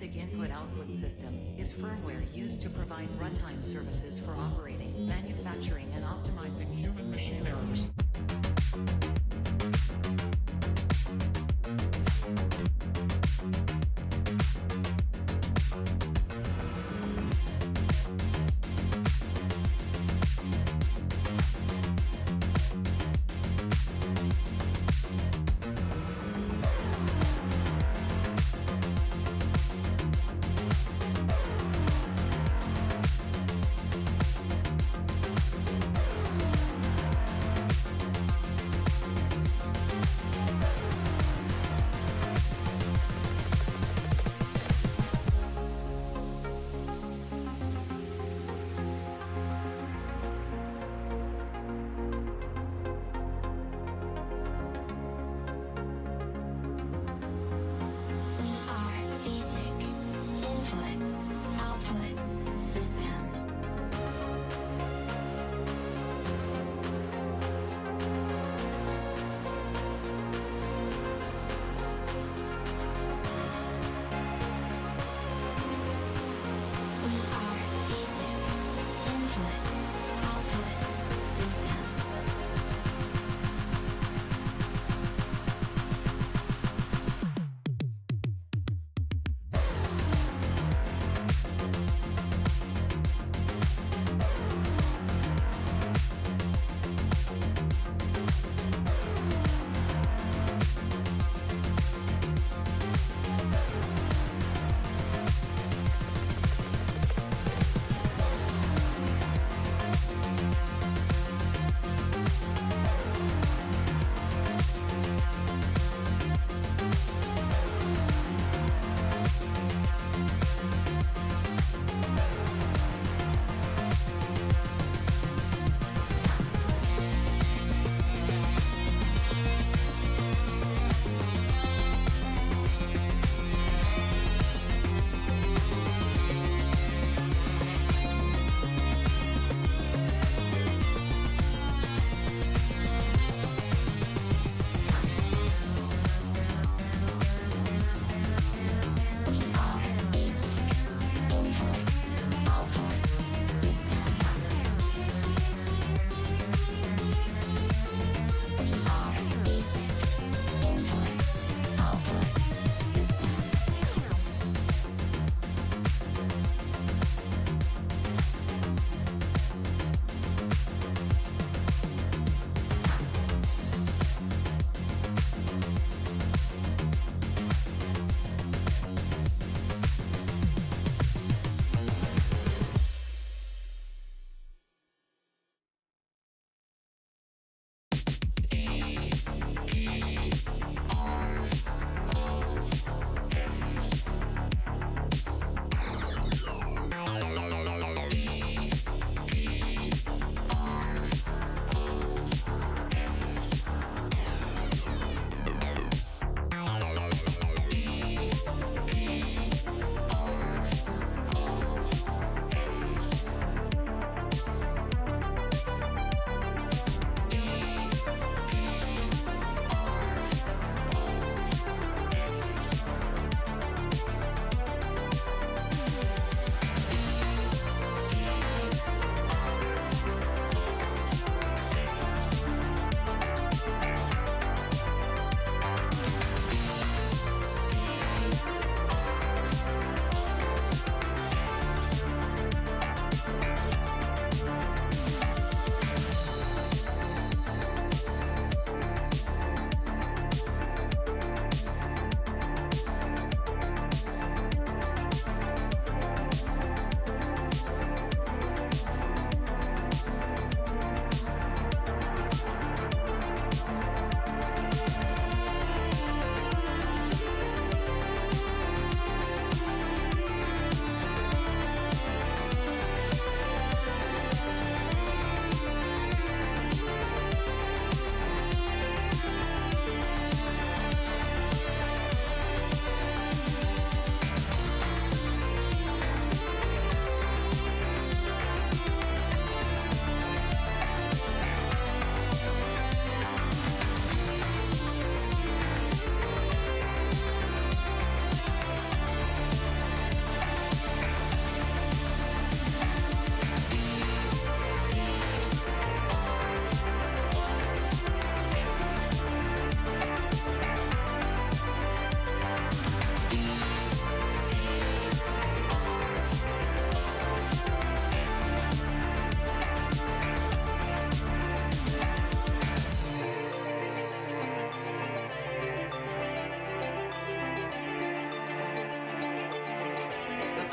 basic input-output system, is firmware used to provide runtime services for operating, manufacturing and optimizing human-machine errors.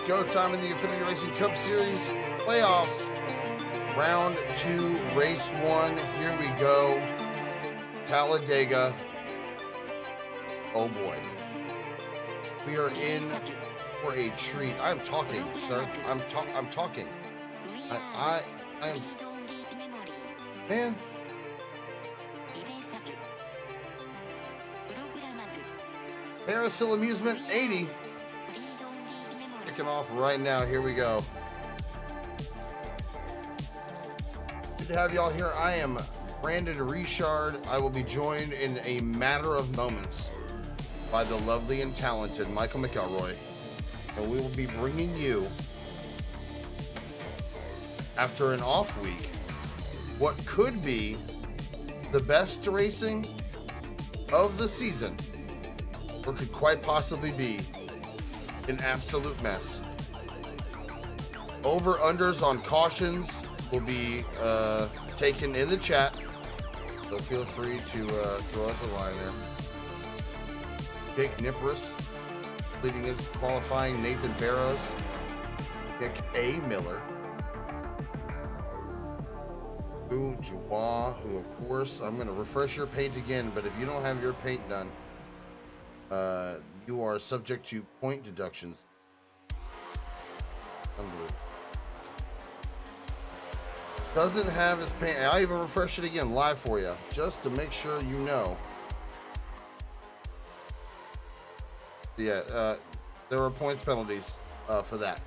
It's go time in the Infinity Racing Cup Series playoffs. Round 2, race 1. Here we go. Talladega. Oh boy. We are in for a treat. I'm talking, sir. I'm talking. I am. Man. Carousel Amusement 80. Kicking off right now. Here we go. Good to have y'all here. I am Brandon Richard. I will be joined in a matter of moments by the lovely and talented Michael McElroy. And we will be bringing you, after an off week, what could be the best racing of the season, or could quite possibly be an absolute mess. Over-unders on cautions will be taken in the chat, so feel free to throw us a line there. Jake Nippers leading his qualifying. Nathan Barrows, Nick A. Miller, Joie, who of course, I'm going to refresh your paint again, but if you don't have your paint done, you are subject to point deductions. Unbelievable. Doesn't have his paint. I'll even refresh it again live for you, just to make sure you know. Yeah, there are points penalties for that.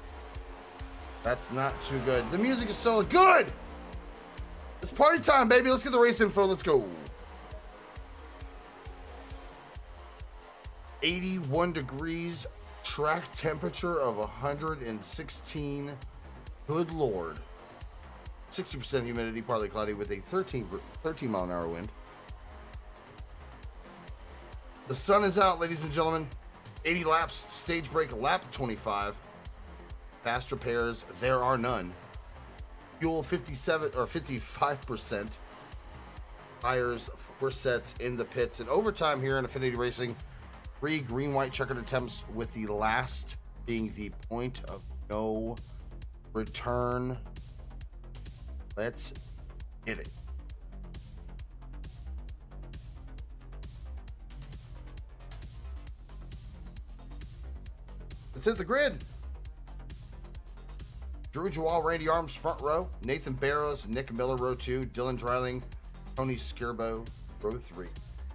That's not too good. The music is so good. It's party time, baby. Let's get the race info. Let's go. 81 degrees, track temperature of 116. Good Lord. 60% humidity, partly cloudy with a 13 mile an hour wind. The sun is out, ladies and gentlemen. 80 laps, stage break, lap 25. Fast repairs, there are none. Fuel 57 or 55%. Tires, 4 sets in the pits. And overtime here in Infinity Racing. 3 green-white checkered attempts, with the last being the point of no return. Let's get it. Let's hit the grid. Drew Joie, Randy Arms, front row. Nathan Barrows, Nick Miller, row 2. Dylan Dreiling, Tony Skirbo, row 3.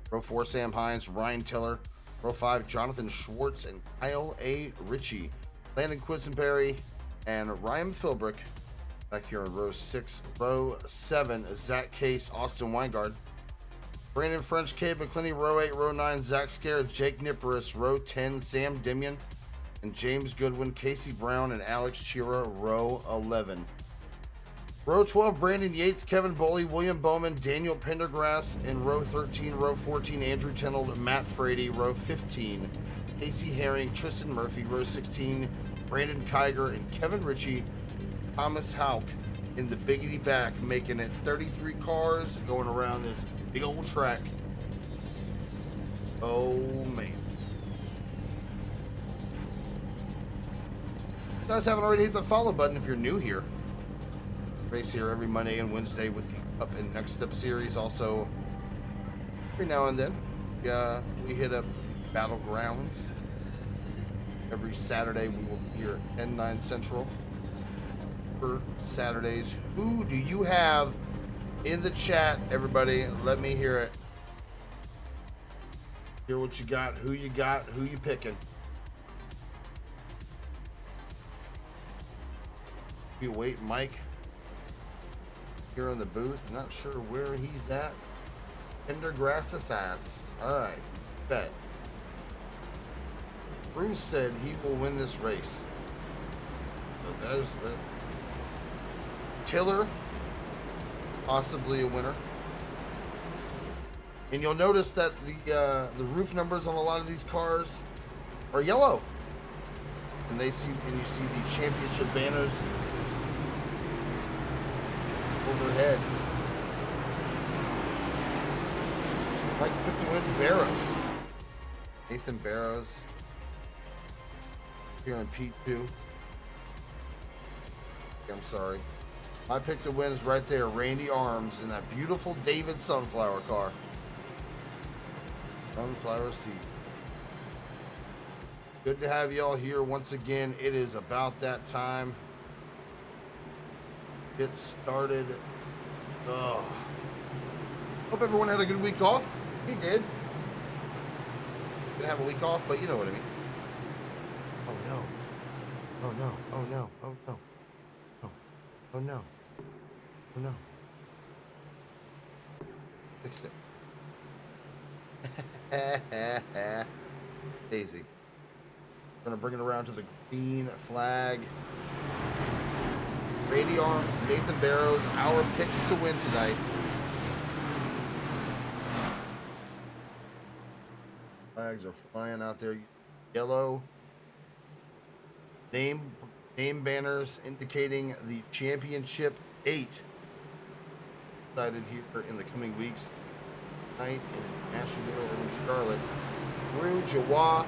Row 4, Sam Hines, Ryan Tiller. Row 5, Jonathan Schwartz and Kyle A. Ritchie. Landon Quisenberry and Ryan Philbrick back here in row 6. Row 7, Zach Case, Austin Weingard. Brandon French, Cade McClinney, row 8. Row 9, Zach Scare, Jake Nippers. Row 10, Sam Dimion and James Goodwin. Casey Brown and Alex Chira, row 11. Row 12, Brandon Yates, Kevin Boley, William Bowman, Daniel Pendergrass. In row 13, row 14, Andrew Tenold, Matt Frady. Row 15, Casey Herring, Tristan Murphy. Row 16, Brandon Kiger and Kevin Ritchie. Thomas Hauk in the biggity back, making it 33 cars going around this big old track. Oh, man. You guys haven't already hit the follow button if you're new here. Race here every Monday and Wednesday with the Up and Next Step series. Also, every now and then, we hit up Battlegrounds. Every Saturday, we will be here at 10/9 Central for Saturdays. Who do you have in the chat, everybody? Let me hear it. Hear what you got, who you picking. You wait, Mike. Here in the booth, not sure where he's at. Pendergrass's ass. Alright, bet. Bruce said he will win this race. So there's the Tiller, possibly a winner. And you'll notice that the roof numbers on a lot of these cars are yellow. And you see the championship banners overhead. Mike's picked to win. Barrows. Nathan Barrows here in P2. I'm sorry. My pick to win is right there. Randy Arms in that beautiful David Sunflower car. Sunflower seed. Good to have y'all here once again. It is about that time. Get started. Ugh. Hope everyone had a good week off. We did. Didn't have a week off, but you know what I mean. Oh no. Oh no. Oh no. Oh no. Oh, oh no. Oh no. Fixed it. Daisy. We're gonna bring it around to the green flag. Randy Arms, Nathan Barrows, our picks to win tonight. Flags are flying out there. Yellow. Name banners indicating the championship 8. Decided here in the coming weeks. Tonight in Nashville and Charlotte. Through Jawa.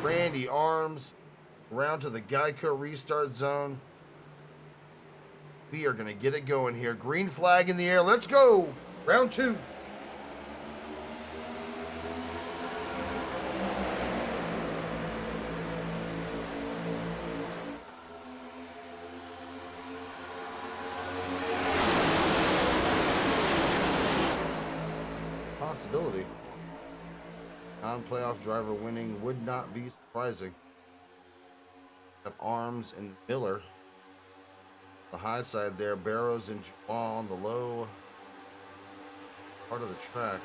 Randy Arms. Around to the Geico restart zone. We are going to get it going here. Green flag in the air. Let's go. Round 2. Possibility. Non-playoff driver winning would not be surprising. Got Arms and Miller. The high side there, Barrows and Jawa on the low part of the track.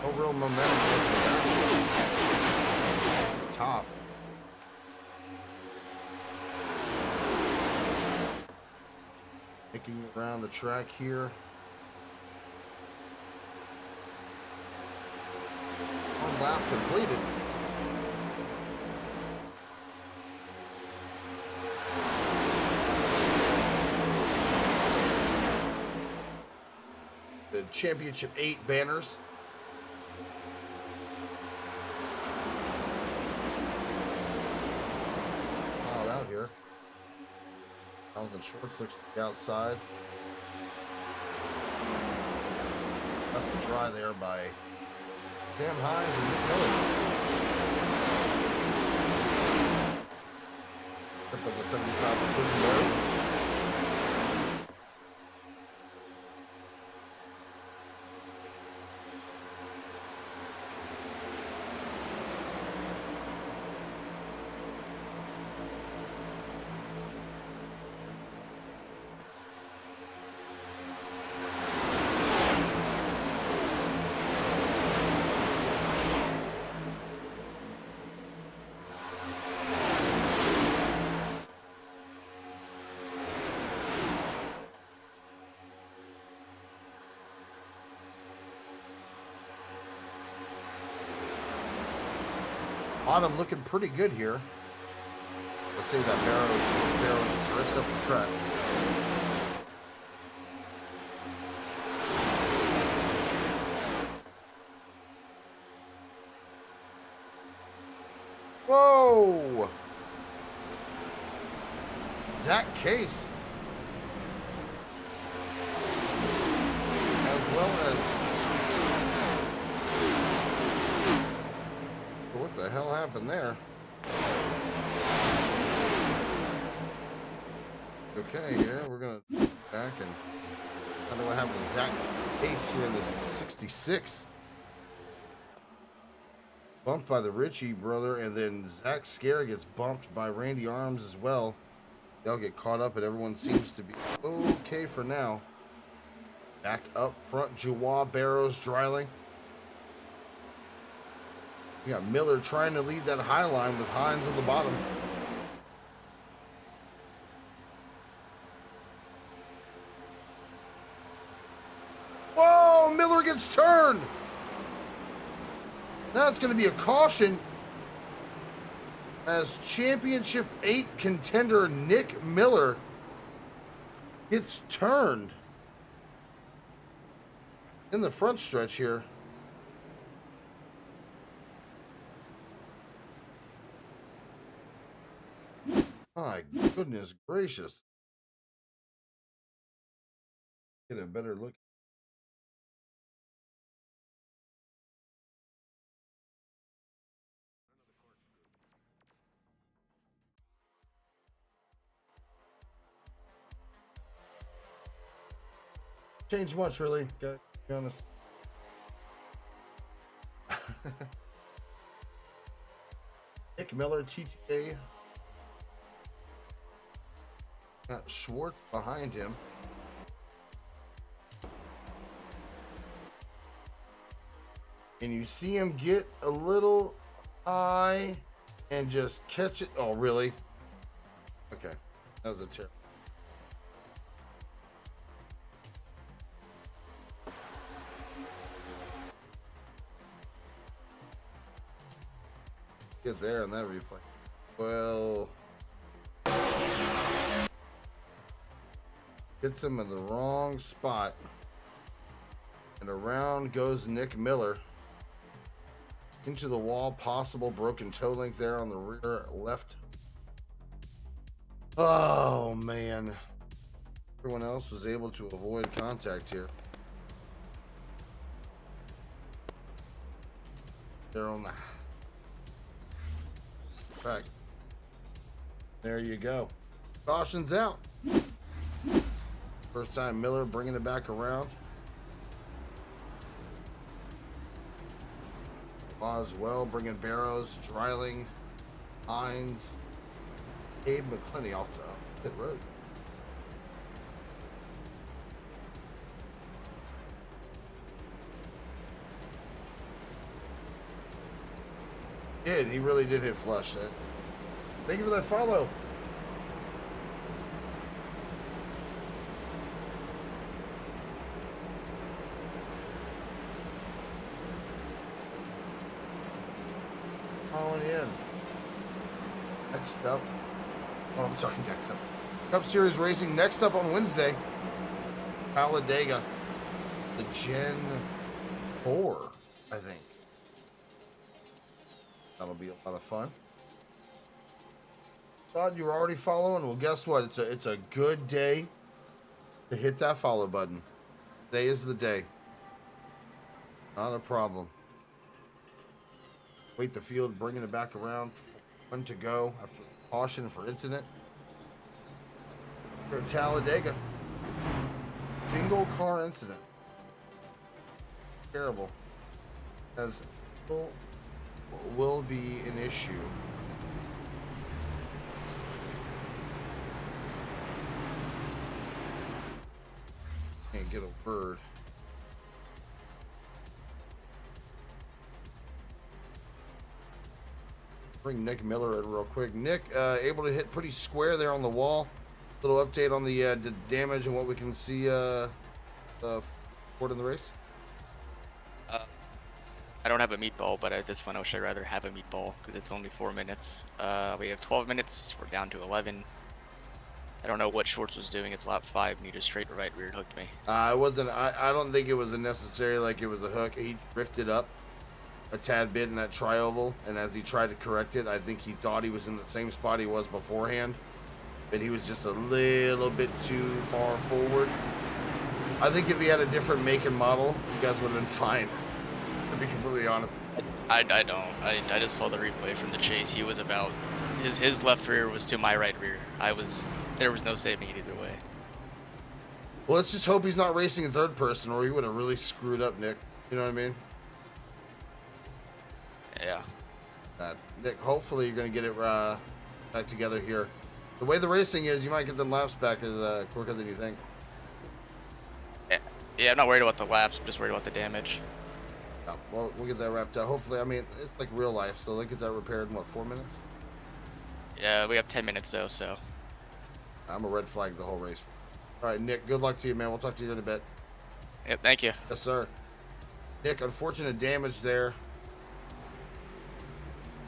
No real momentum at the top. Making around the track here. One lap completed. The championship 8 banners. All out here. Jonathan Schwartz looks to the outside. Left to dry there by Sam Hines and Nick Miller. Up at the 75 of Prison Road. Bottom looking pretty good here. Let's see that Barrows dressed up the track. Whoa! Zach Case. As well as... What the hell happened there? Okay, yeah, we're gonna back and I don't know what happened to Zach Case here in the 66. Bumped by the Ritchie brother, and then Zach Scare gets bumped by Randy Arms as well. They'll get caught up, and everyone seems to be okay for now. Back up front, Jawa, Barrows, Dreiling. We got Miller trying to lead that high line with Hines on the bottom. Whoa, Miller gets turned. That's going to be a caution as championship 8 contender Nick Miller gets turned. in the front stretch here. My goodness gracious. Get a better look. Changed much, really. Gotta be honest. Nick Miller, TTA. Got Schwartz behind him. And you see him get a little high and just catch it. Oh, really? Okay. That was a terrible. Get there on that replay. Well, hits him in the wrong spot. And around goes Nick Miller. Into the wall, possible broken toe link there on the rear left. Oh, man. Everyone else was able to avoid contact here. They're on the track. There you go. Caution's out. First time Miller bringing it back around. As well, bringing Barrows, Dreiling, Hines, Abe McClenny off the pit road. He really did hit flush. Thank you for that follow. Following in. Next up. Oh, I'm talking next up. Cup Series racing next up on Wednesday. Talladega. The Gen 4, I think. That'll be a lot of fun. Thought you were already following? Well, guess what? It's a good day to hit that follow button. Today is the day. Not a problem. Wait the field, bringing it back around. One to go after caution for incident. For Talladega. Single car incident. Terrible. As fuel will be an issue. Can't get a word. Bring Nick Miller in real quick. Nick, able to hit pretty square there on the wall. Little update on the damage and what we can see forward in the race. I don't have a meatball, but at this point I wish I'd rather have a meatball because it's only 4 minutes. We have 12 minutes. We're down to 11. I don't know what Schwartz was doing. It's lap 5 and he just straight right rear hooked me. It wasn't. I don't think it was necessary like it was a hook. He drifted up a tad bit in that tri-oval, and as he tried to correct it, I think he thought he was in the same spot he was beforehand, but he was just a little bit too far forward. I think if he had a different make and model, you guys would have been fine, to be completely honest. I don't. I just saw the replay from the chase. He was about his left rear was to my right rear. There was no saving it either way. Well, let's just hope he's not racing in third person, or he would have really screwed up, Nick. You know what I mean? Yeah. Nick, hopefully you're going to get it back together here. The way the racing is, you might get the laps back as quicker than you think. Yeah, I'm not worried about the laps. I'm just worried about the damage. Yeah, well, we'll get that wrapped up. Hopefully, I mean, it's like real life, so they get that repaired in, what, 4 minutes? Yeah, we have 10 minutes, though, so. I'm a red flag the whole race. All right, Nick, good luck to you, man. We'll talk to you in a bit. Yep, thank you. Yes, sir. Nick, unfortunate damage there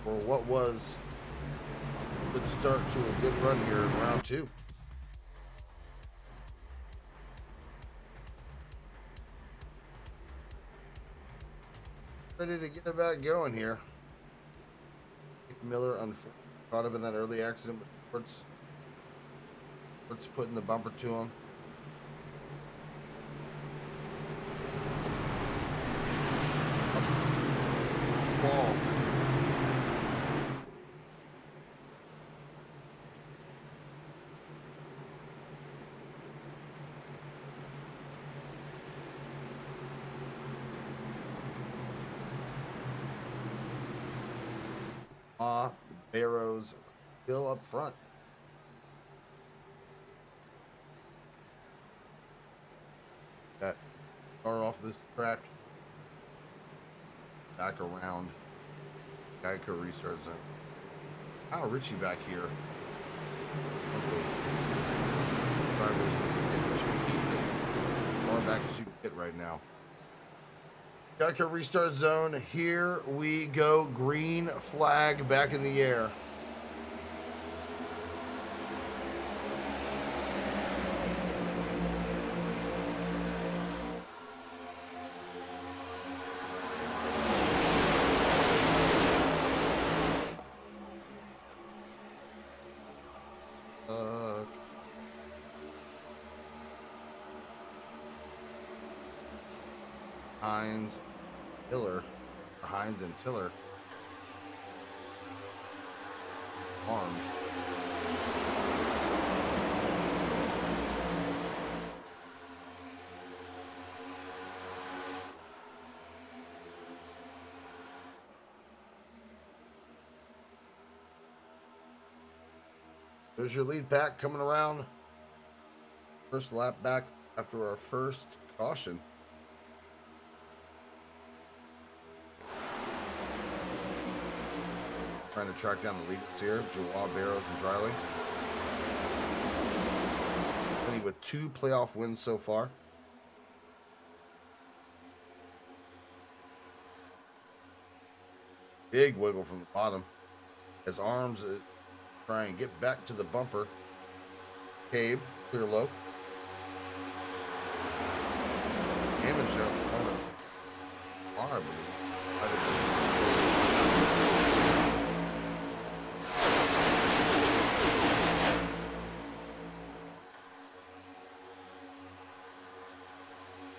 for what was a good start to a good run here in round 2. ready to get it back going here. Nick Miller caught up in that early accident with Schwartz putting the bumper to him. Ball. Barrows still up front. That car off this track. Back around. Geico restart zone. Kyle Ritchie back here. Drivers far back as you can get right now. Geico restart zone. Here we go. Green flag back in the air. Hines and Tiller. Arms. There's your lead pack coming around. First lap back after our first caution. Trying to track down the leaders here. Joao, Barrows, and Dryling. Only with 2 playoff wins so far. Big wiggle from the bottom. As Arms try and get back to the bumper. Cabe, clear low. Damage there in front of R, I believe.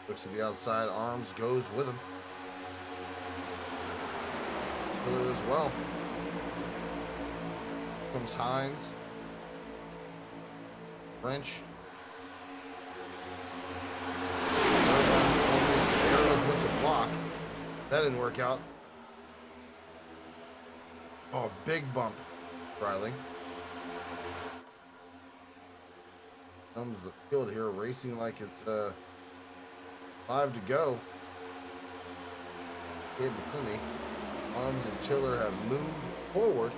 Looks to the outside, Arms goes with him. Miller as well. Comes Hines. French. Arrows went to block. That didn't work out. Oh, big bump. Riley. Comes the field here, racing like it's 5 to go. Gabe McClinney. Arms and Tiller have moved forward.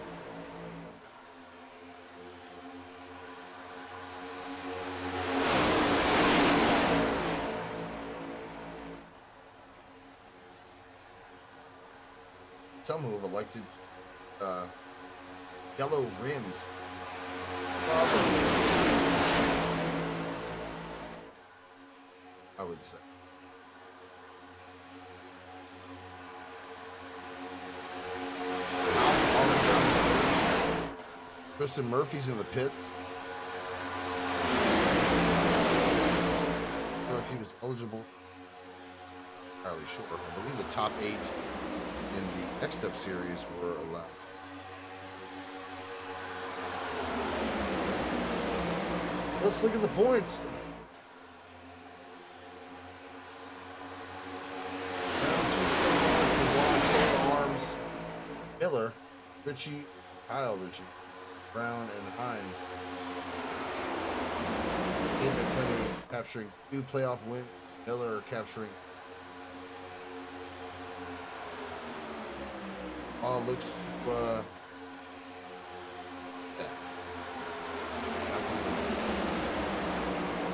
Some who have elected yellow rims. I would say. Kristen Murphy's in the pits. I don't know if he was eligible. Not really sure. I believe the top 8 in the Next Step series were allowed. Let's look at the points. Arms, Miller, Ritchie, Kyle Ritchie, Brown, and Hines. Gabe McClinney capturing 2 playoff wins. Miller capturing. Looks to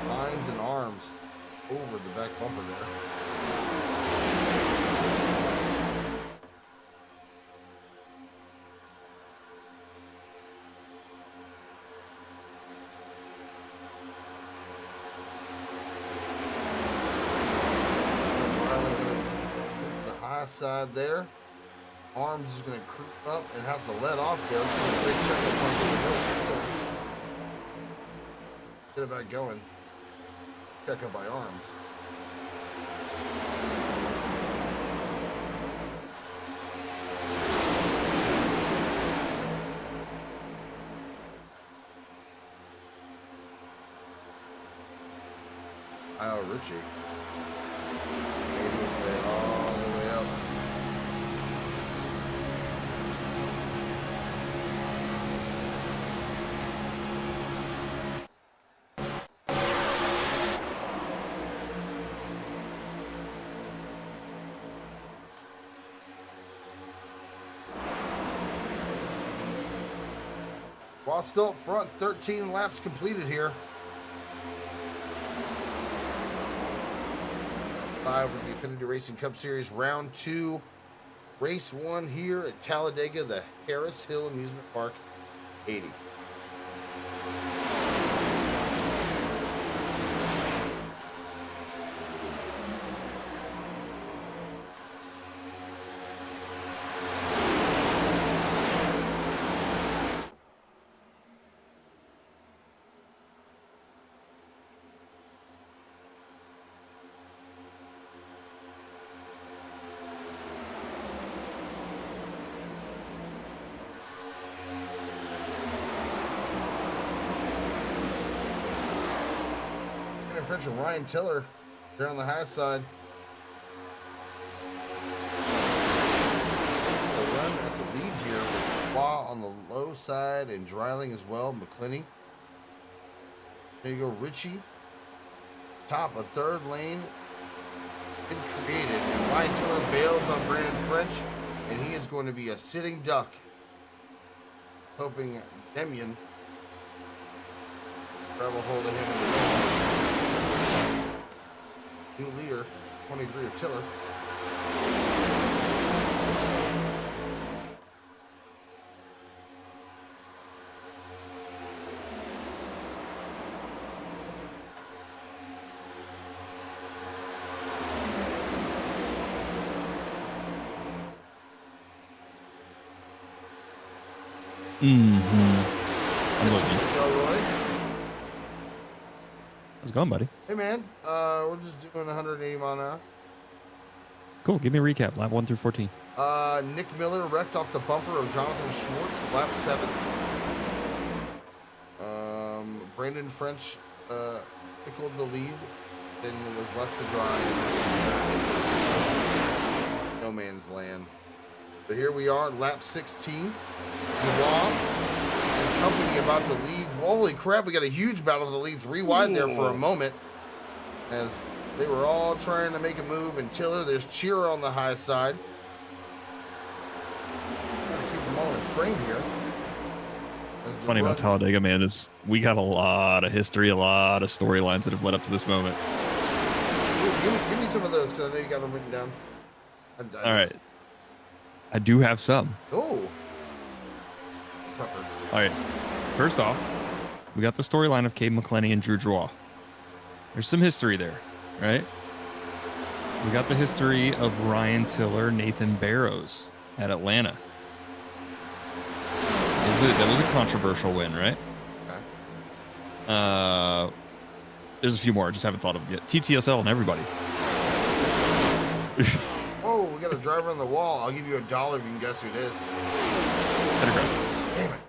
Hines and Arms over the back bumper there. high side there. Arms is going to creep up and have to let off there. It's going to be a great checkup point for the middle. Get it back going. Check up by Arms. Kyle Ritchie. Made his way all the way up. While still up front, 13 laps completed here. 5 with the Xfinity Racing Cup Series Round 2, Race 1 here at Talladega, the Harris Hill Amusement Park 80. French and Ryan Tiller there on the high side. The run at the lead here with Waugh on the low side and Dreiling as well. McClinney. There you go, Ritchie. Top of third lane. Been created. And Ryan Tiller bails on Brandon French. And he is going to be a sitting duck. Hoping Demian grab a hold of him in the middle. New leader, 23 of Tiller. I'm looking. How's it going, buddy? Hey, man. We're just doing 180 mile an hour. Cool. Give me a recap. Lap 1 through 14. Nick Miller wrecked off the bumper of Jonathan Schwartz, lap 7. Brandon French pickled the lead, then was left to dry. No man's land. But here we are, lap 16. Dubois and company about to leave. Holy crap, we got a huge battle for the lead. 3 wide there for a moment. As they were all trying to make a move. And Tiller, there's Cheer on the high side. Gotta keep them all in frame here. Funny about Talladega, man, is we got a lot of history, a lot of storylines that have led up to this moment. Give me some of those, because I know you got them written down. All right. I do have some. Oh. All right. First off, we got the storyline of Cade McClenny and Drew Drouin. There's some history there, right? We got the history of Ryan Tiller, Nathan Barrows at Atlanta. That was a controversial win, right? Okay. There's a few more. I just haven't thought of them yet. TTSL and everybody. Oh, we got a driver on the wall. I'll give you $1 if you can guess who it is. Damn it.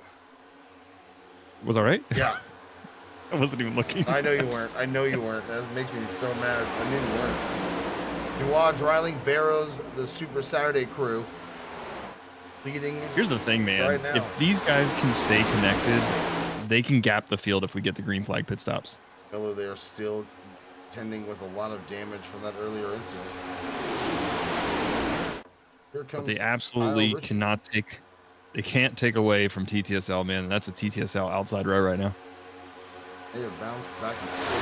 Was all right? Yeah. I wasn't even looking. I know you weren't. I know you weren't. That makes me so mad. I knew you weren't. Dubois, Dreiling, Barrows, the Super Saturday crew. Leading. Here's the thing, man. Right now. If these guys can stay connected, they can gap the field if we get the green flag pit stops. Miller, they are still contending with a lot of damage from that earlier incident. Here comes But they absolutely cannot take. They can't take away from TTSL, man. That's a TTSL outside row right now. They have bounced back and forth.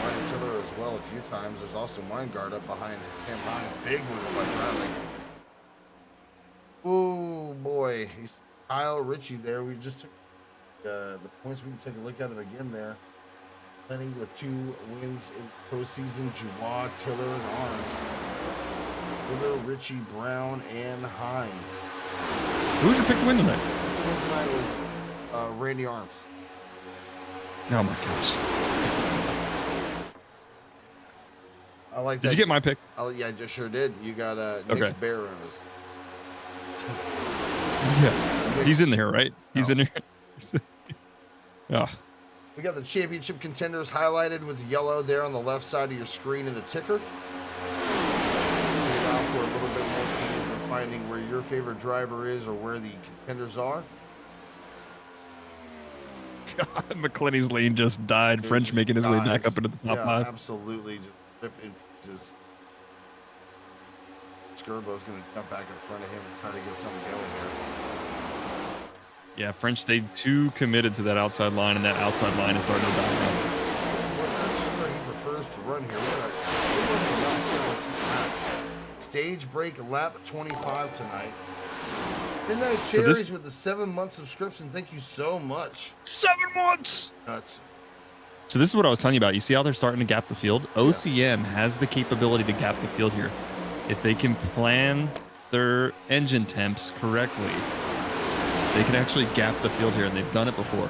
Ryan Tiller as well a few times. There's also Weingart up behind Sam Hines. Big move by Dreiling. Oh boy, he's Kyle Ritchie there. We just took the points. We can take a look at it again there. Plenty with 2 wins in postseason. Dubois, Tiller, and Arms. Miller, Ritchie, Brown, and Hines. Who's your pick to win tonight? Pick to win tonight was Randy Arms. Oh my gosh. I like that. Did you get my pick? Oh, yeah, I just sure did. You got Nick Barrows. Yeah. He's in there, right? He's in there. Oh. We got the championship contenders highlighted with yellow there on the left side of your screen in the ticker. Allow for a little bit more ease of finding where your favorite driver is or where the contenders are. God, McClenny's lane just died. It French just making his way dies. back up into the top five. Absolutely. Just ripped in pieces. Skirbo's going to jump back in front of him and try to get something going here. Yeah, French stayed too committed to that outside line, and that outside line is starting to die now. This is where he prefers to run here. We're at 17 laps. Stage break lap 25 tonight. Midnight Cherries with the 7-month subscription. Thank you so much. 7 months! Nuts. So this is what I was telling you about. You see how they're starting to gap the field? OCM has the capability to gap the field here. If they can plan their engine temps correctly, they can actually gap the field here, and they've done it before.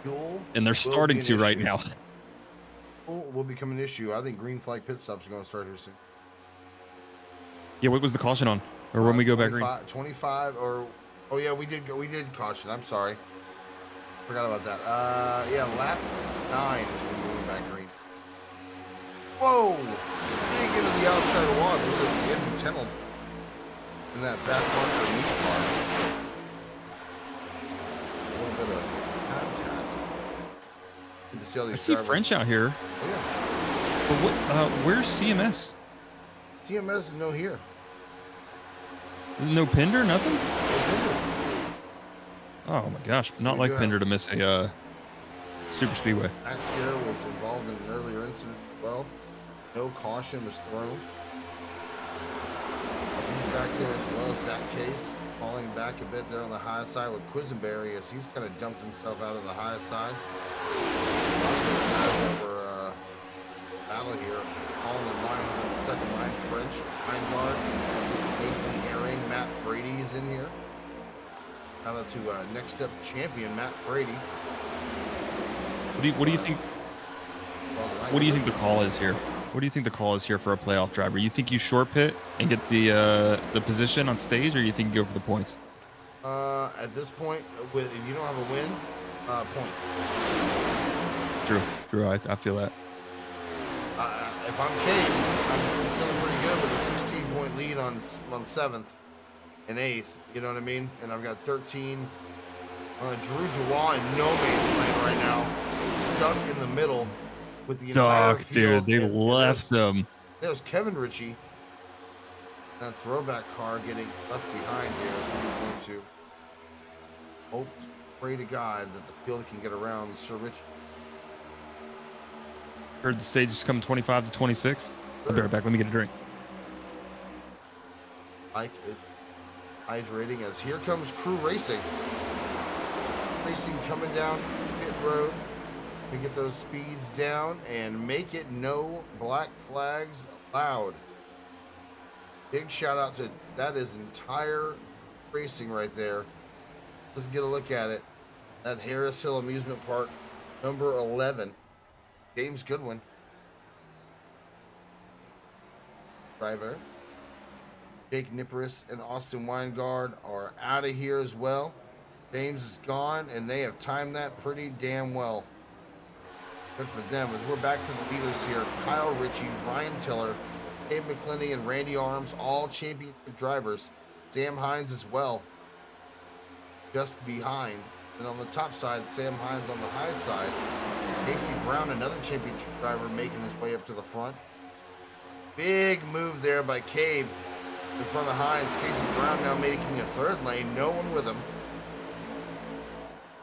Fuel And they're starting to right now. Fuel will become an issue. I think green flag pit stops are going to start here soon. Yeah, what was the caution on? Or when we go back green? 25 or... Oh, yeah, we did caution. I'm sorry. Forgot about that. Yeah, lap 9 is when we went back green. Whoa! Big into the outside of water. Look at the Andrew Tennell in that backmarker meat car. A little bit of contact. Good to see all these I see drivers. French out here. Oh, yeah. But what? Where's CMS? TMS is no here. No Pinder, nothing? No Pinder. Oh my gosh, not like Pinder to miss a super speedway. Max Guerra was involved in an earlier incident as well. No caution was thrown. He's back there as well as that case. Falling back a bit there on the high side with Quisenberry as he's kind of dumped himself out of the high side. Over battle here. On the line, second line French, Guard, Mason Herring, Matt Frady is in here. Shout out to next step champion Matt Frady. What do you think? What do you think the call is here? What do you think the call is here for a playoff driver? You think you short pit and get the position on stage, or you think you go for the points? At this point, if you don't have a win, points. True. I feel that. If I'm Cade, I'm feeling pretty good with a 16-point lead on 7th and 8th. You know what I mean? And I've got 13. Drew Jawa in no man's land right now, stuck in the middle with the entire field. Dude, they left them. There's Kevin Ritchie. That throwback car getting left behind here as we're going to hope, pray to God that the field can get around Sir Ritchie. Heard the stage is coming 25 to 26. I'll be right back. Let me get a drink. Mike is hydrating as here comes Crew Racing. Racing coming down pit road. We get those speeds down and make it no black flags allowed. Big shout out to that is entire racing right there. Let's get a look at it. That Harris Hill Amusement Park, number 11. James Goodwin. Driver. Jake Nippris and Austin Weingard are out of here as well. James is gone, and they have timed that pretty damn well. Good for them. As we're back to the leaders here, Kyle Ritchie, Ryan Tiller, Abe McClenny, and Randy Arms, all championship drivers. Sam Hines as well, just behind. And on the top side, Sam Hines on the high side. Casey Brown, another championship driver, making his way up to the front. Big move there by Cabe in front of Hines. Casey Brown now making a third lane. No one with him.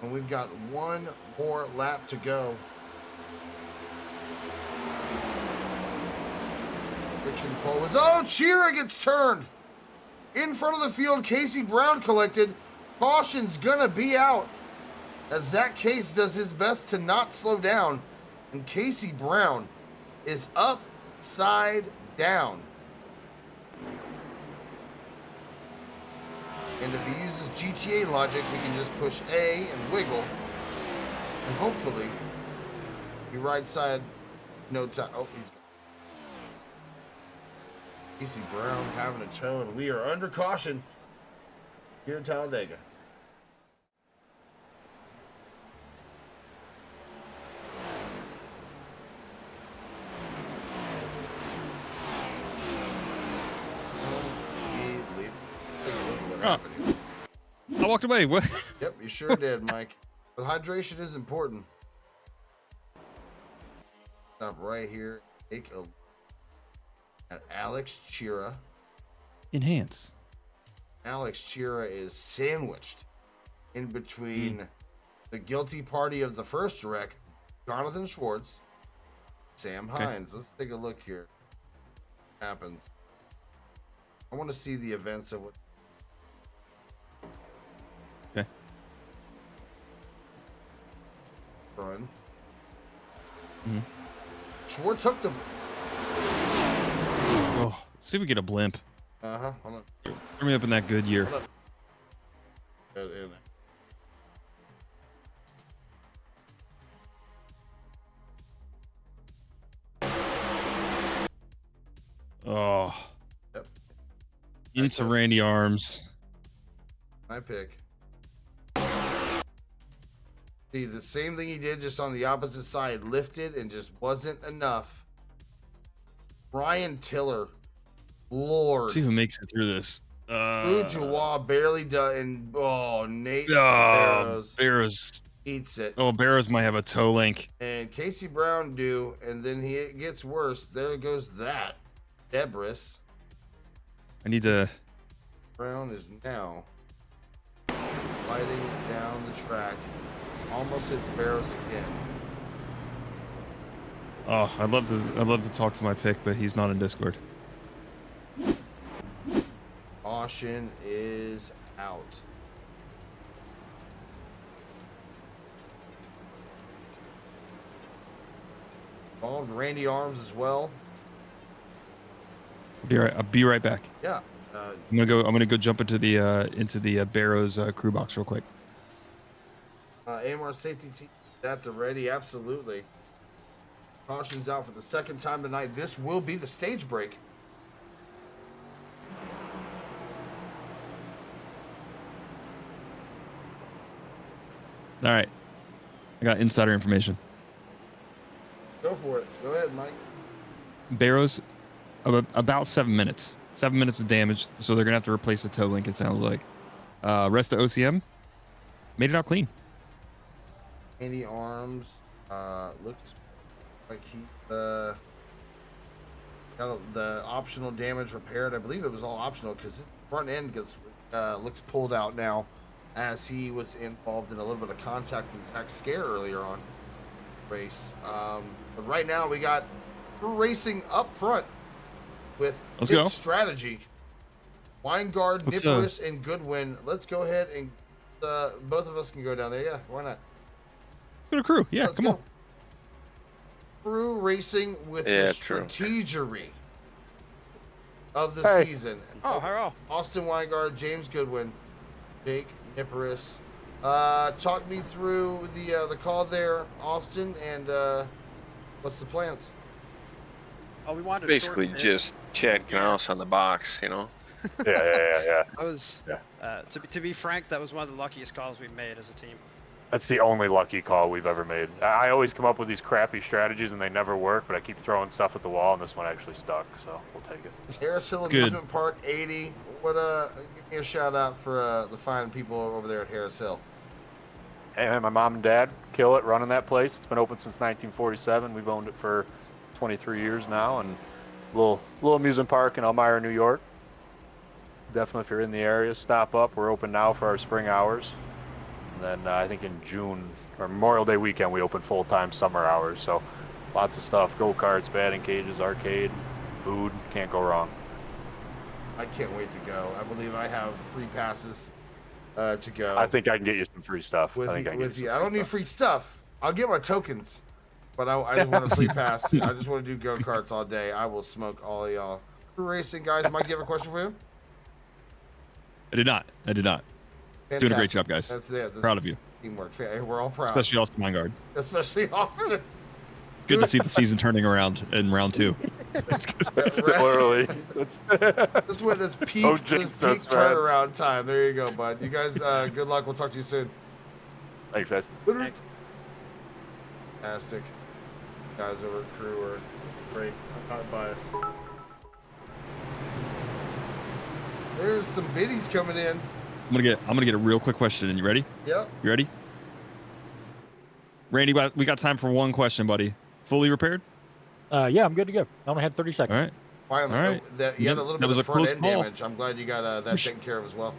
And we've got one more lap to go. Richard Paul was... Oh, Cheera gets turned. In front of the field, Casey Brown collected. Caution's gonna be out. As Zach Case does his best to not slow down. And Casey Brown is upside down. And if he uses GTA logic, we can just push A and wiggle. And hopefully, be right side, no time. Oh, he's gone. Casey Brown having a tow, and we are under caution here in Talladega. I walked away. What? Yep, you sure did, Mike. But hydration is important. Stop right here. Take a at Alex Chira. Enhance. Alex Chira is sandwiched in between the guilty party of the first wreck, Jonathan Schwartz, Sam Hines. Let's take a look here. What happens? I want to see the events of what. Okay. Run. Schwartz hooked him. Oh, see if we get a blimp. Hold on. Throw me up in that good year. Oh. Yep. Into Randy Arms. My pick. See, the same thing he did, just on the opposite side. Lifted and just wasn't enough. Ryan Tiller. Lord. See who makes it through this. Bourgeois barely done. And, Nate Barrows Barrows eats it. Oh, Barrows might have a toe link. And Casey Brown do. And then it gets worse. There goes that. Debris. I need to. Brown is now sliding down the track. Almost hits Barrows again. Oh, I'd love to talk to my pick, but he's not in Discord. Caution is out. Involved Randy Arms as well. I'll be right back. Yeah. I'm gonna go jump into the Barrows crew box real quick. ARS safety team at the ready. Absolutely. Caution's out for the second time tonight. This will be the stage break. All right. I got insider information. Go for it. Go ahead, Mike. Barrows, about 7 minutes. 7 minutes of damage, so they're going to have to replace the toe link, it sounds like. Rest of OCM, made it out clean. Randy Arms looks like he got the optional damage repaired. I believe it was all optional because his front end looks pulled out now, as he was involved in a little bit of contact with Zach Scare earlier on the race. But right now we got racing up front with good strategy. Weingard, Nicholas, and Goodwin. Let's go ahead and both of us can go down there. Yeah, why not? Let's go to crew. Yeah, come on. Crew racing with the strategery of the season. Oh, hello. Austin Weingard, James Goodwin, Jake Niparis. Talk me through the call there, Austin, and what's the plans? Oh, we wanted basically just Chad Knaus on the box, you know. Yeah. I was, to be frank, that was one of the luckiest calls we've made as a team. That's the only lucky call we've ever made. I always come up with these crappy strategies and they never work, but I keep throwing stuff at the wall, and this one actually stuck, so we'll take it. Harris Hill Amusement Park 80. What give me a shout out for the fine people over there at Harris Hill. Hey man, my mom and dad kill it running that place. It's been open since 1947. We've owned it for 23 years now, and little amusement park in Elmira, New York. Definitely, if you're in the area, stop up. We're open now for our spring hours. And then I think in June, or Memorial Day weekend, we open full-time summer hours. So lots of stuff, go-karts, batting cages, arcade, food, can't go wrong. I can't wait to go. I believe I have free passes to go. I think I can get you some free stuff. I don't need free stuff. I'll get my tokens, but I just want a free pass. I just want to do go-karts all day. I will smoke all of y'all. Crew racing, guys. Mike, you have a question for you? I did not. Doing a great Fantastic. job, guys. That's it. Proud of you. Teamwork. We're all proud. Especially Austin Weingard. Especially Austin. It's good to see the season turning around in round 2. It's still early. That's where this peak turnaround time. There you go, bud. You guys, good luck. We'll talk to you soon. Thanks, guys. Thanks. Fantastic. Guys over at Crew are great. I'm not biased. There's some biddies coming in. I'm gonna get a real quick question in. You ready? Yep. You ready? Randy, we got time for one question, buddy. Fully repaired? Yeah, I'm good to go. I only had 30 seconds. All right. Finally, All right. you had a little That bit was of a close front end call. damage. I'm glad you got that taken care of as well.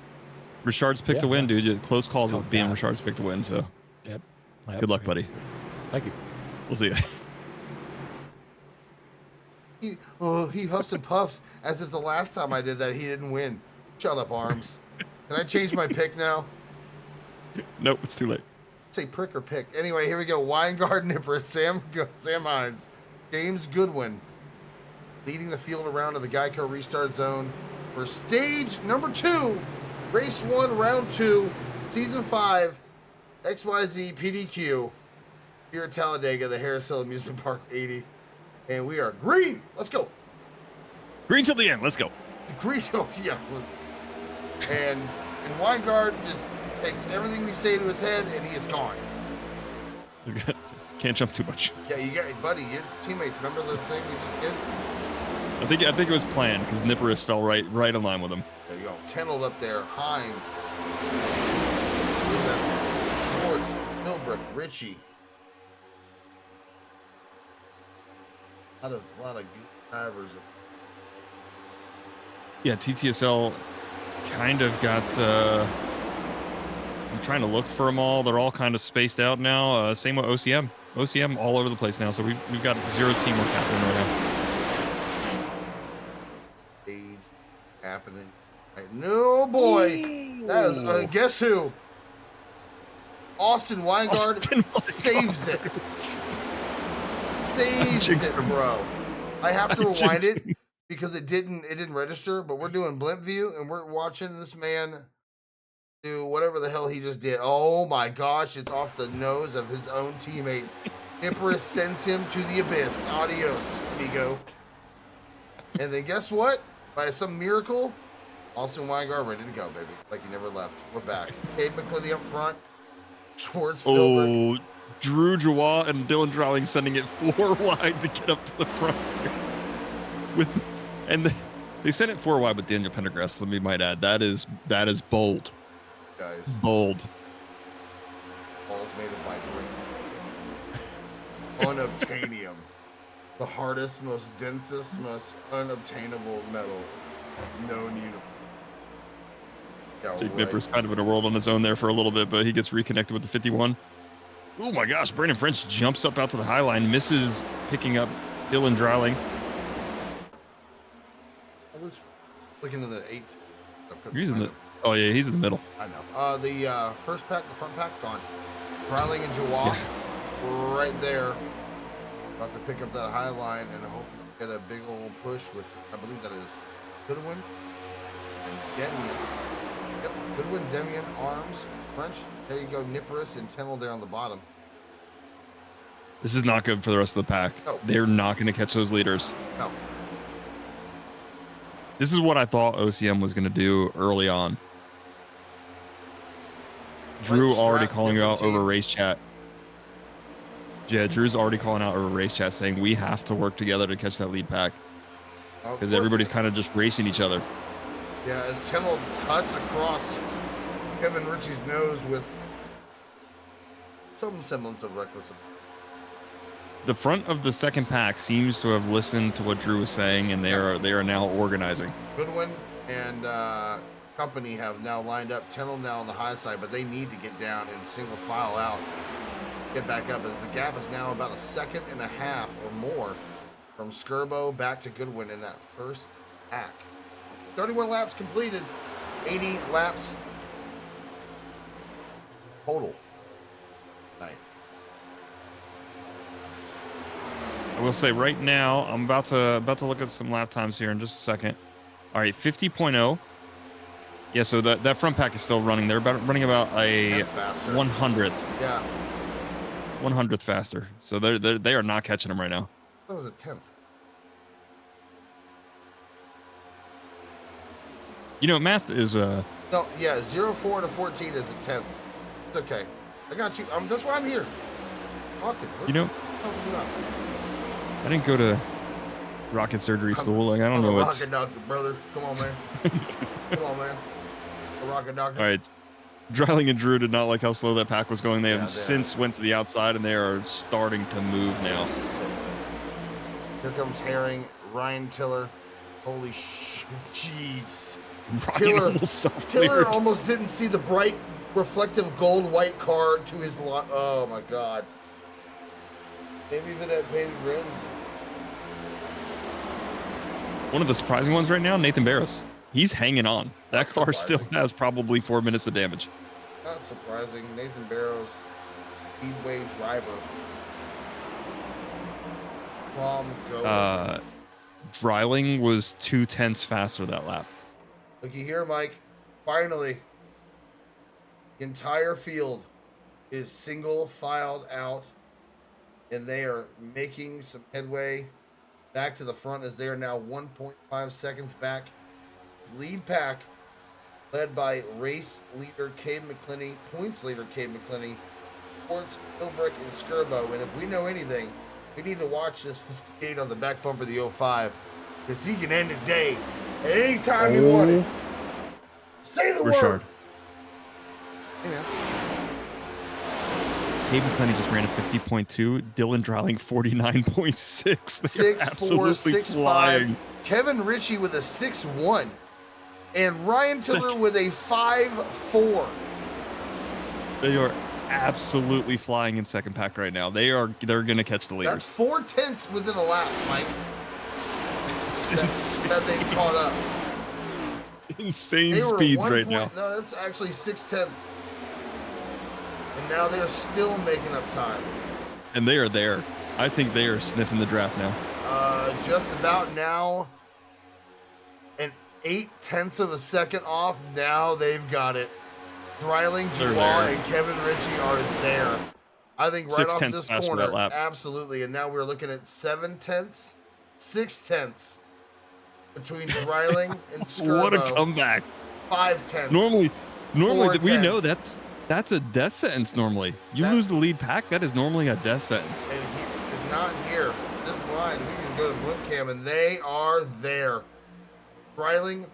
Richard's picked to win, dude. Close calls Oh, with being God. Richard's picked to win. So Yep. good luck, buddy. Thank you. We'll see you. He huffs and puffs as if the last time I did that he didn't win. Shut up, Arms. Can I change my pick now? Nope, it's too late. Say prick or pick. Anyway, here we go. Weingard, Nipper, Sam Hines, James Goodwin leading the field around to the Geico restart zone for stage number 2, race 1, round 2, season 5, XYZ PDQ here at Talladega, the Harris Hill Amusement Park 80. And we are green. Let's go. Green till the end. Let's go. Green. Oh, yeah. And Weingard just takes everything we say to his head, and he is gone. Can't jump too much. Yeah, you got, buddy, your teammates. Remember the thing we just did? I think it was planned because Nippers fell right in line with him. There you go. Tenold up there. Hines. That's Schwartz, Philbrick, Ritchie. A lot of good drivers. Yeah, TTSL kind of got. I'm trying to look for them all. They're all kind of spaced out now. Same with OCM. OCM all over the place now. So we've got 0 teamwork happening right now. Stage happening. Right. No boy. That is guess who? Austin Weingard saves it. Saves it, bro. I have to rewind it because it didn't register, but we're doing blimp view and we're watching this man do whatever the hell he just did. Oh my gosh, it's off the nose of his own teammate. Nippers sends him to the abyss. Adios, amigo. And then guess what? By some miracle, Austin Weingard ready to go, baby. Like he never left. We're back. Cade McClinty up front. Schwartz, Philbrick. Drew Joie and Dylan Drawling sending it 4 wide to get up to the front. They sent it 4 wide with Daniel Pendergrass, let me might add. That is bold. Guys. Bold. Balls made of vibranium. Unobtainium. The hardest, most densest, most unobtainable metal known universe. Yeah, Jake Nippers kind of in a world on his own there for a little bit, but he gets reconnected with the 51. Oh my gosh, Brandon French jumps up out to the high line, misses picking up Dylan Dreiling. Looking at the 8. He's in the middle. I know. The first pack, the front pack gone. Dreiling and Joie right there. About to pick up that high line and hopefully get a big old push with, I believe that is Goodwin and Demian. Yep, Goodwin, Demian, Arms, French. There you go, Nippers and Tenold there on the bottom. This is not good for the rest of the pack. No. They're not going to catch those leaders. No. This is what I thought OCM was going to do early on. Drew already calling you out over race chat. Yeah, Drew's already calling out over race chat saying we have to work together to catch that lead pack. Because everybody's kind of just racing each other. Yeah, as Tenold cuts across Kevin Ritchie's nose with some semblance of reckless. The front of the second pack seems to have listened to what Drew was saying, and they are now organizing. Goodwin and company have now lined up. Tenold now on the high side, but they need to get down and single file out. Get back up as the gap is now about 1.5 seconds or more from Skirbo back to Goodwin in that first pack. 31 laps completed, 80 laps total. Nice. I will say right now, I'm about to look at some lap times here in just a second. All right, 50.0 Yeah, so that front pack is still running. They're running about a And faster. 100th. Yeah. 100th faster. So they are not catching them right now. That was a 10th. You know, math is No, yeah, 04 to 14 is a 10th. It's okay. I got you. That's why I'm here. Talking. you know, Helping you out. I didn't go to rocket surgery school. Like I don't I'm know a what's. rocket doctor, brother. Come on, man. Come on, man. A rocket doctor. All right. Dryling and Drew did not like how slow that pack was going. They Yeah, have they since went to the outside, and they are starting to move now. Here comes Herring, Ryan Tiller. Holy shit. Jeez. Ryan Tiller, almost self-cleared. Tiller almost didn't see the bright, reflective gold white car to his lot. Oh, my God. Maybe even had painted rims. One of the surprising ones right now, Nathan Barros. He's hanging on. That That's car surprising. still has probably 4 minutes of damage. Not surprising. Nathan Barrows, speedway driver. Go. Dryling was 2/10 faster that lap. Looky here, Mike. Finally, the entire field is single filed out, and they are making some headway back to the front as they are now 1.5 seconds back. It's lead pack, led by race leader Cade McClinney, points leader Cade McClinney, Sports, Philbrick, and Skirbo. And if we know anything, we need to watch this 58 on the back bumper of the 05, because he can end the day at any time you want it. Say the Richard. word. Hey, man. Cade McClinney just ran a 50.2. Dylan Dryling 49.6. They're 6'4", absolutely 6'5". flying. Kevin Ritchie with a 6'1", and Ryan Tiller Sick. with a 5'4". They are absolutely flying in second pack right now. They're gonna catch the That's leaders. 4/10 within a lap, Mike. It's That, insane. that they've caught up. Insane They were speeds 1 right point- now. No, that's actually 6/10. And now they're still making up time. And they are there. I think they are sniffing the draft now. Just about now, an 8/10 of a second off. Now they've got it. Dryling, They're Dubois, there. and Kevin Ritchie are there. I think right off 6/10 this faster corner, that lap. absolutely. And now we're looking at 7/10, 6/10 between Dryling and Skirbo. What a comeback. 5/10. Normally we know 4/10. that's a death sentence normally. You That- lose the lead pack, that is normally a death sentence. And he is not here. This line, we can go to Blimp Cam, and they are there. Dryling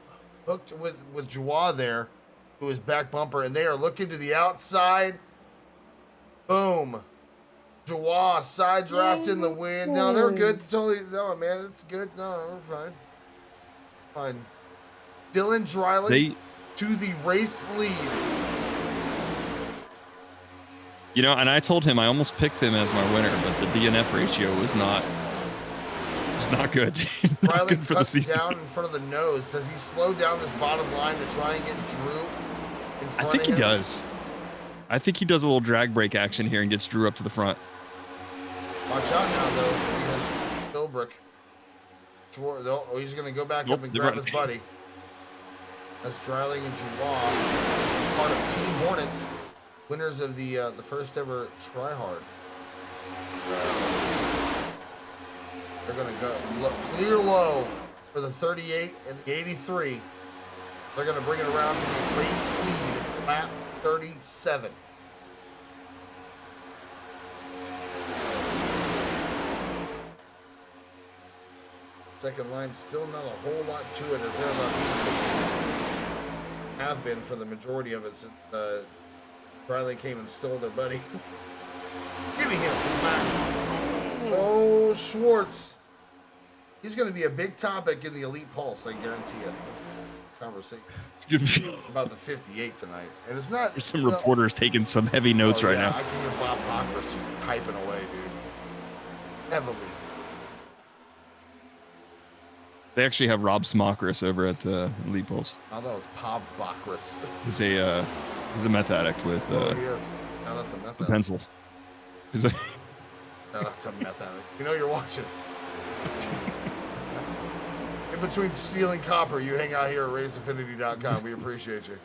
hooked with Joie there, who is back bumper, and they are looking to the outside. Boom. Joie side draft in the wind. No, they're good. Totally, no, man, it's good. No, we're fine. Fine. Dylan Dryling to the race lead. You know, and I told him I almost picked him as my winner, but the DNF ratio was not good. Not Riley good for the cuts season. down in front of the nose. Does he slow down this bottom line to try and get Drew in front I think of he him? does. I think he does a little drag brake action here and gets Drew up to the front. Watch out now, though. Because Philbrick. Oh, he's going to go back Nope, up and they're grab running. his buddy. That's Dryling and Dubois, part of Team Hornets, winners of the first ever Try Hard. They're going to go clear low for the 38 and the 83. They're going to bring it around to the race lead, lap 37. Second line, still not a whole lot to it, as they're about have been for the majority of it since Riley came and stole their buddy. Give me him. Oh, Schwartz. He's going to be a big topic in the Elite Pulse, I guarantee you. Conversation It's gonna be, about the 58 tonight. And it's not. there's some reporters taking some heavy notes right yeah, now. I can hear Bob Pockris just typing away, dude. Heavily. They actually have Rob Smokris over at Elite Pulse. Oh, that was Bob Pockris. He's a meth addict with Oh, he is. No, that's a meth a addict. pencil. He's a, No, that's a meth addict. You know you're watching. In between steel and copper, you hang out here at raceaffinity.com. We appreciate you.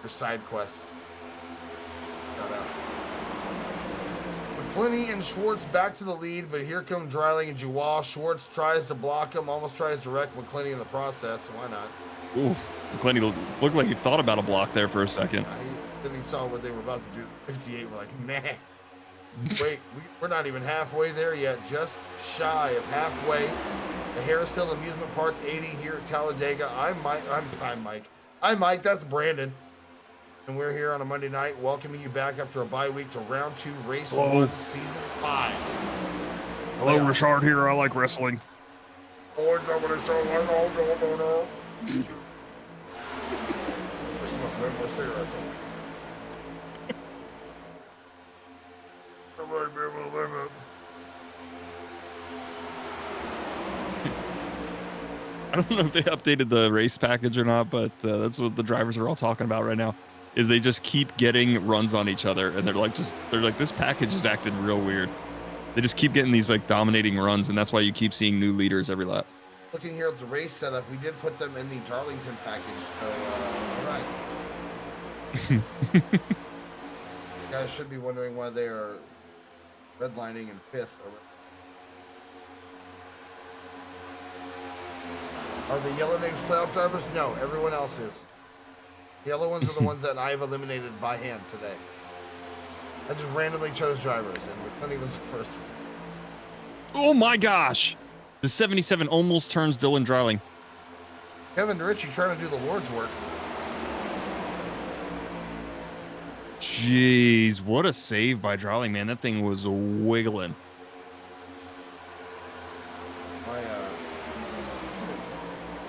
Your side quests. Shout out. McClinney and Schwartz back to the lead, but here come Dreiling and Dubois. Schwartz tries to block him, almost tries to wreck McClinney in the process. Why not? Ooh, McClinney looked like he thought about a block there for a second. Then he saw what they were about to do. 58, we're like, nah. Wait, we're not even halfway there yet. Just shy of halfway. The Harris Hill Amusement Park 80 here at Talladega. I'm Mike. I'm Mike. That's Brandon. And we're here on a Monday night, welcoming you back after a bye week to round 2, race 1, season 5. Hello, Richard here. I like wrestling. Oh, it's over the show. No. We're smoking way more cigarettes. I don't know if they updated the race package or not, but that's what the drivers are all talking about right now. Is they just keep getting runs on each other, and they're like, this package is acting real weird. They just keep getting these like dominating runs, and that's why you keep seeing new leaders every lap. Looking here at the race setup, we did put them in the Darlington package. So, all right. You guys should be wondering why they are redlining in 5th. Are the yellow names playoff drivers? No, everyone else is. The yellow ones are the ones that I've eliminated by hand today. I just randomly chose drivers, and McClinney was the first. Oh my gosh! The 77 almost turns Dylan Dreiling. Kevin Ritchie trying to do the Lord's work. Jeez, what a save by Dreiling, man. That thing was wiggling. My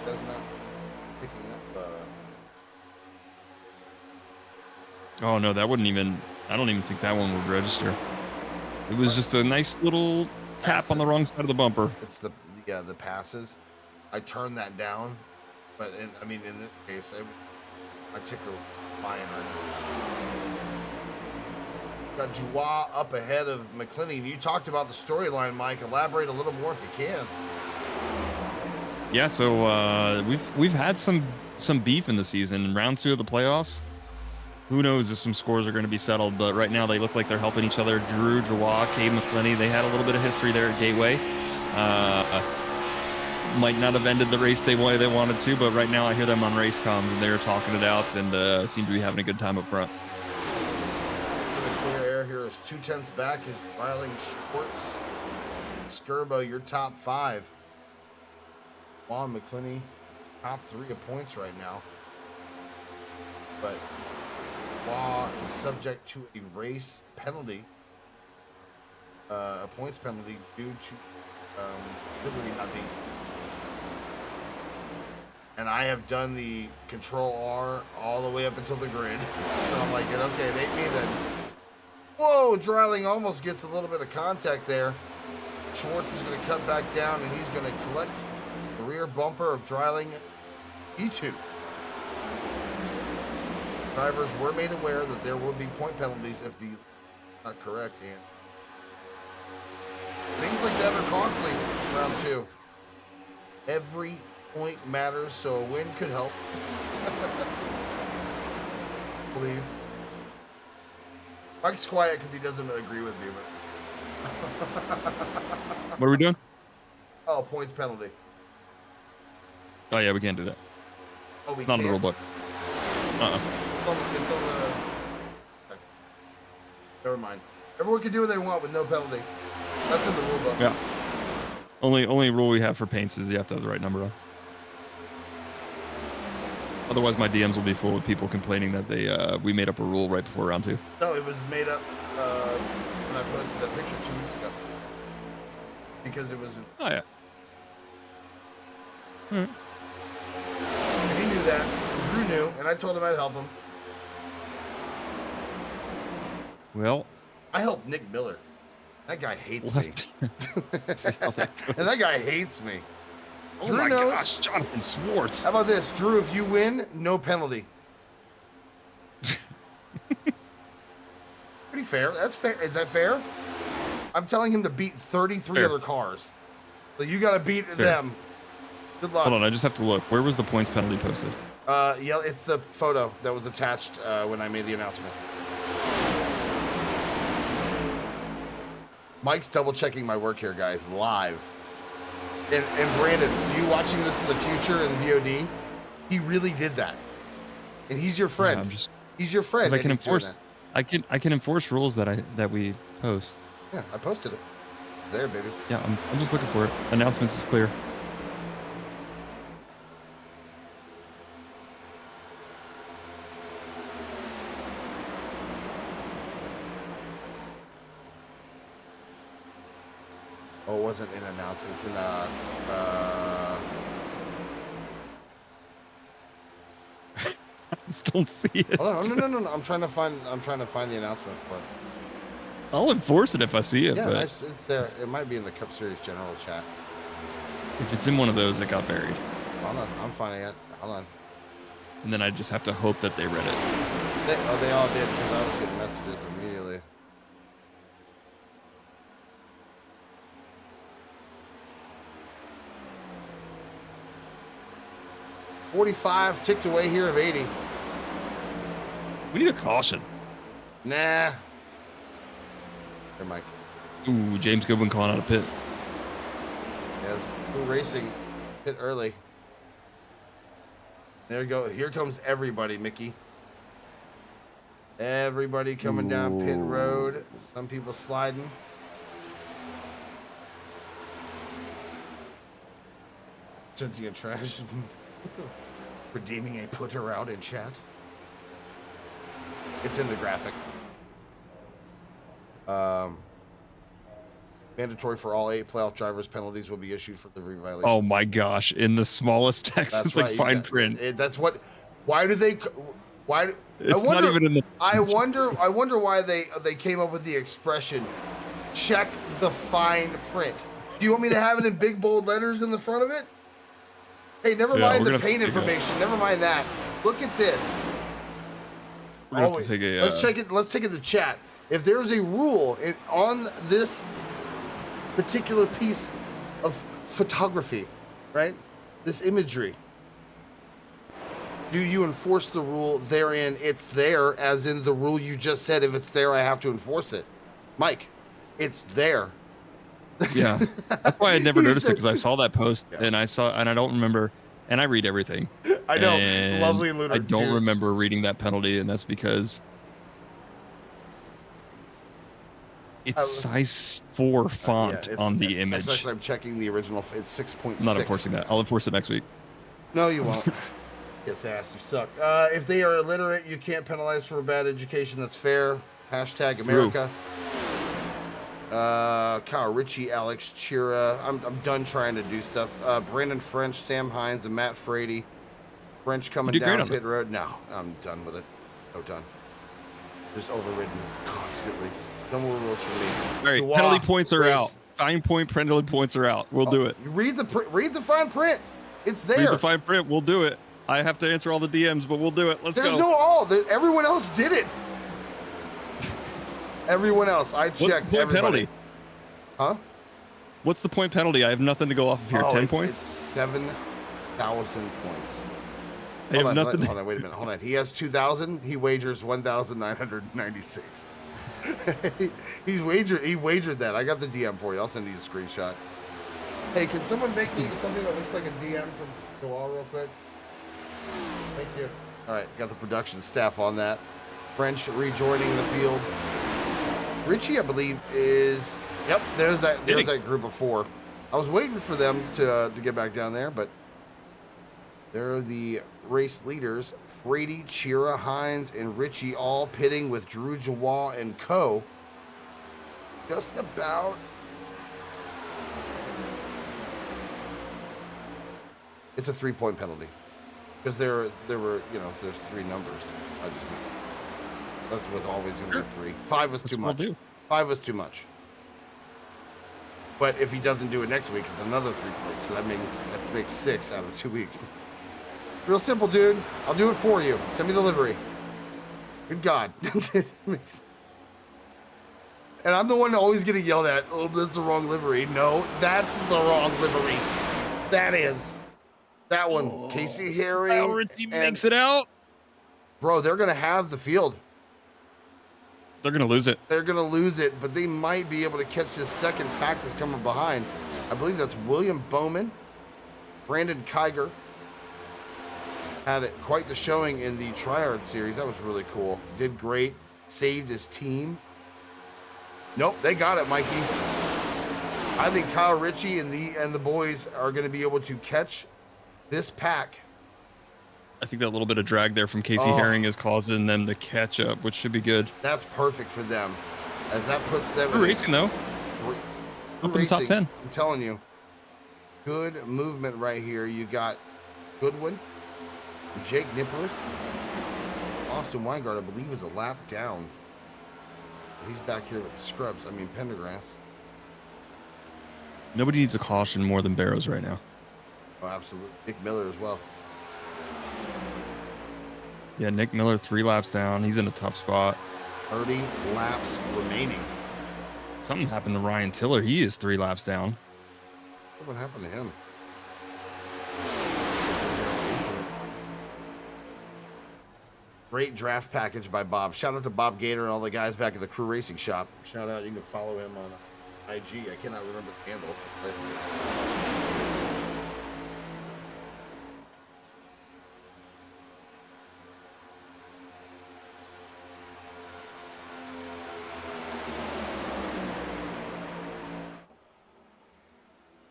does not picking up. Oh no, that wouldn't even. I don't even think that one would register. It was just a nice little tap on the wrong side of the bumper. It's the passes. I turned that down, but in this case, I took a fine right now. Got Dubois up ahead of McClinney. You talked about the storyline, Mike. Elaborate a little more if you can. Yeah, so we've had some beef in the season. In round 2 of the playoffs, who knows if some scores are going to be settled, but right now they look like they're helping each other. Drew, Dubois, Cade McClinney, they had a little bit of history there at Gateway. Might not have ended the race the way they wanted to, but right now I hear them on race comms and they're talking it out and seem to be having a good time up front. Clear air here is 2/10 back is Dreiling, Schwartz, Skirbo, your top 5. Juan McClinney, top 3 of points right now. But Law is subject to a race penalty, a points penalty due to livery not being. And I have done the Control R all the way up until the grid. So I'm like, okay, it ain't me then. Whoa, Dreiling almost gets a little bit of contact there. Schwartz is going to cut back down, and he's going to collect the rear bumper of Dreiling E2. Drivers were made aware that there would be point penalties if the not correct, and things like that are costly in round 2. Every point matters, so a win could help. I believe. Mike's quiet because he doesn't agree with me. But What are we doing? oh, points penalty. Oh yeah, we can't do that. Oh, we It's not in the rule book. It's on the. Okay. Never mind. Everyone can do what they want with no penalty. That's in the rule book. Yeah. Only rule we have for paints is you have to have the right number on. Otherwise, my DMs will be full of people complaining that we made up a rule right before round 2. No, it was made up when I posted that picture 2 weeks ago. Because it was. Oh yeah. And he knew that. Drew knew, and I told him I'd help him. Well, I helped Nick Miller. That guy hates what? me. And that guy hates me. Oh Drew my knows. gosh, Jonathan Schwartz. How about this, Drew? If you win, no penalty. Pretty fair. That's fair. Is that fair? I'm telling him to beat 33 Fair. other cars. So you got to beat Fair. them. Good luck. Hold on, I just have to look. Where was the points penalty posted? Yeah, it's the photo that was attached when I made the announcement. Mike's double checking my work here, guys, live. And Brandon, you watching this in the future in VOD, he really did that. And he's your friend. Yeah, he's your friend. I can and he's doing enforce. I can enforce rules that we post. that. Yeah, I posted it. It's there, baby. Yeah, I'm just looking for it. Announcements is clear. Oh, it wasn't in announcement. It's in I just don't see it. Hold on, no. I'm trying to find the announcement for it. I'll enforce it if I see it. Yeah, but it's there. It might be in the Cup Series general chat. if it's in one of those, it got buried. Hold on, I'm finding it. Hold on. And then I just have to hope that they read it. They all did because I was getting messages immediately. $45 ticked away here of 80. We need a caution. Nah. Here, Mike. Ooh, James Goodwin calling out a pit. Yes, True Racing hit early. There you go. Here comes everybody, Mickey. Everybody coming down pit road. Some people sliding. Sending a trash. Redeeming a putter out in chat. It's in the graphic. Mandatory for all 8 playoff drivers. Penalties will be issued for livery violations. Oh my gosh! In the smallest text, That's it's right, like fine print. That's what. Why do they? Why? It's not even in the. I wonder why they came up with the expression, check the fine print. Do you want me to have it in big bold letters in the front of it? Hey, never Yeah, mind we're the gonna paint information. Never mind that. Look at this. We're gonna have to take a. Let's check it. Let's take it to chat. If there's a rule on this particular piece of photography, right? This imagery. Do you enforce the rule therein? It's there, as in the rule you just said. If it's there, I have to enforce it. Mike, it's there. Yeah, that's why I never noticed it, because I saw that post and I don't remember, and I read everything. I know, and lovely and lunar. I don't remember reading that penalty, and that's because it's size 4 font on the image. Actually, I'm checking the original. It's 6.6. I'm not enforcing that. I'll enforce it next week. No, you won't. Yes, ass, you suck. If they are illiterate, you can't penalize for a bad education. That's fair. Hashtag America. Kyle Ritchie, Alex Chira. I'm done trying to do stuff. Brandon French, Sam Hines, and Matt Frady. French coming down pit road. No, I'm done with it. No done. Just overridden constantly. No more rules for me. All right, penalty points are out. Fine point penalty points are out. We'll do it. Read the fine print. It's there. Read the fine print. We'll do it. I have to answer all the DMs, but we'll do it. Let's go. There's no all. Everyone else did it. Everyone else. I checked everybody. Penalty? Huh? What's the point penalty? I have nothing to go off of here. 10 points? It's 7,000 points. I have nothing. Hold on, wait a minute. Hold on. He has 2,000. He wagers 1,996. He wagered that. I got the DM for you. I'll send you a screenshot. Hey, can someone make me something that looks like a DM from Joel real quick? Thank you. All right, got the production staff on that. French rejoining the field. Richie, I believe, is... Yep, there's that group of 4. I was waiting for them to get back down there, but they're the race leaders. Frady, Chira, Hines, and Richie all pitting with Drew Jawal and co. Just about... It's a 3-point penalty. Because there were, there's 3 numbers. That was always going to be 3. 5 was too much. 5 was too much. But if he doesn't do it next week, it's another 3 points. So that makes 6 out of 2 weeks. Real simple, dude. I'll do it for you. Send me the livery. Good God. And I'm the one always getting yelled at. Oh, that's the wrong livery. No, that's the wrong livery. That is. That one, Casey Herring. Kyle Ritchie and, makes it out. bro, they're going to have the field. They're going to lose it. They're going to lose it, but they might be able to catch this second pack that's coming behind. I believe that's William Bowman, Brandon Kiger. Had quite the showing in the Triard series. That was really cool. Did great. Saved his team. Nope, they got it, Mikey. I think Kyle Ritchie and the boys are going to be able to catch this pack. I think that little bit of drag there from Casey Herring is causing them to catch up, which should be good. That's perfect for them, as that puts them We're racing though. Up in the top 10. I'm telling you, good movement right here. You got Goodwin, Jake Nippers, Austin Weingart, I believe, is a lap down. He's back here with the scrubs. I mean, Pendergrass. Nobody needs a caution more than Barrows right now. Oh, absolutely. Nick Miller as well. Yeah, Nick Miller 3 laps down. He's in a tough spot. 30 laps remaining. Something happened to Ryan Tiller. He is 3 laps down. What happened to him? Great draft package by Bob. Shout out to Bob Gator and all the guys back at the Crew Racing Shop. Shout out. You can follow him on IG. I cannot remember the handle.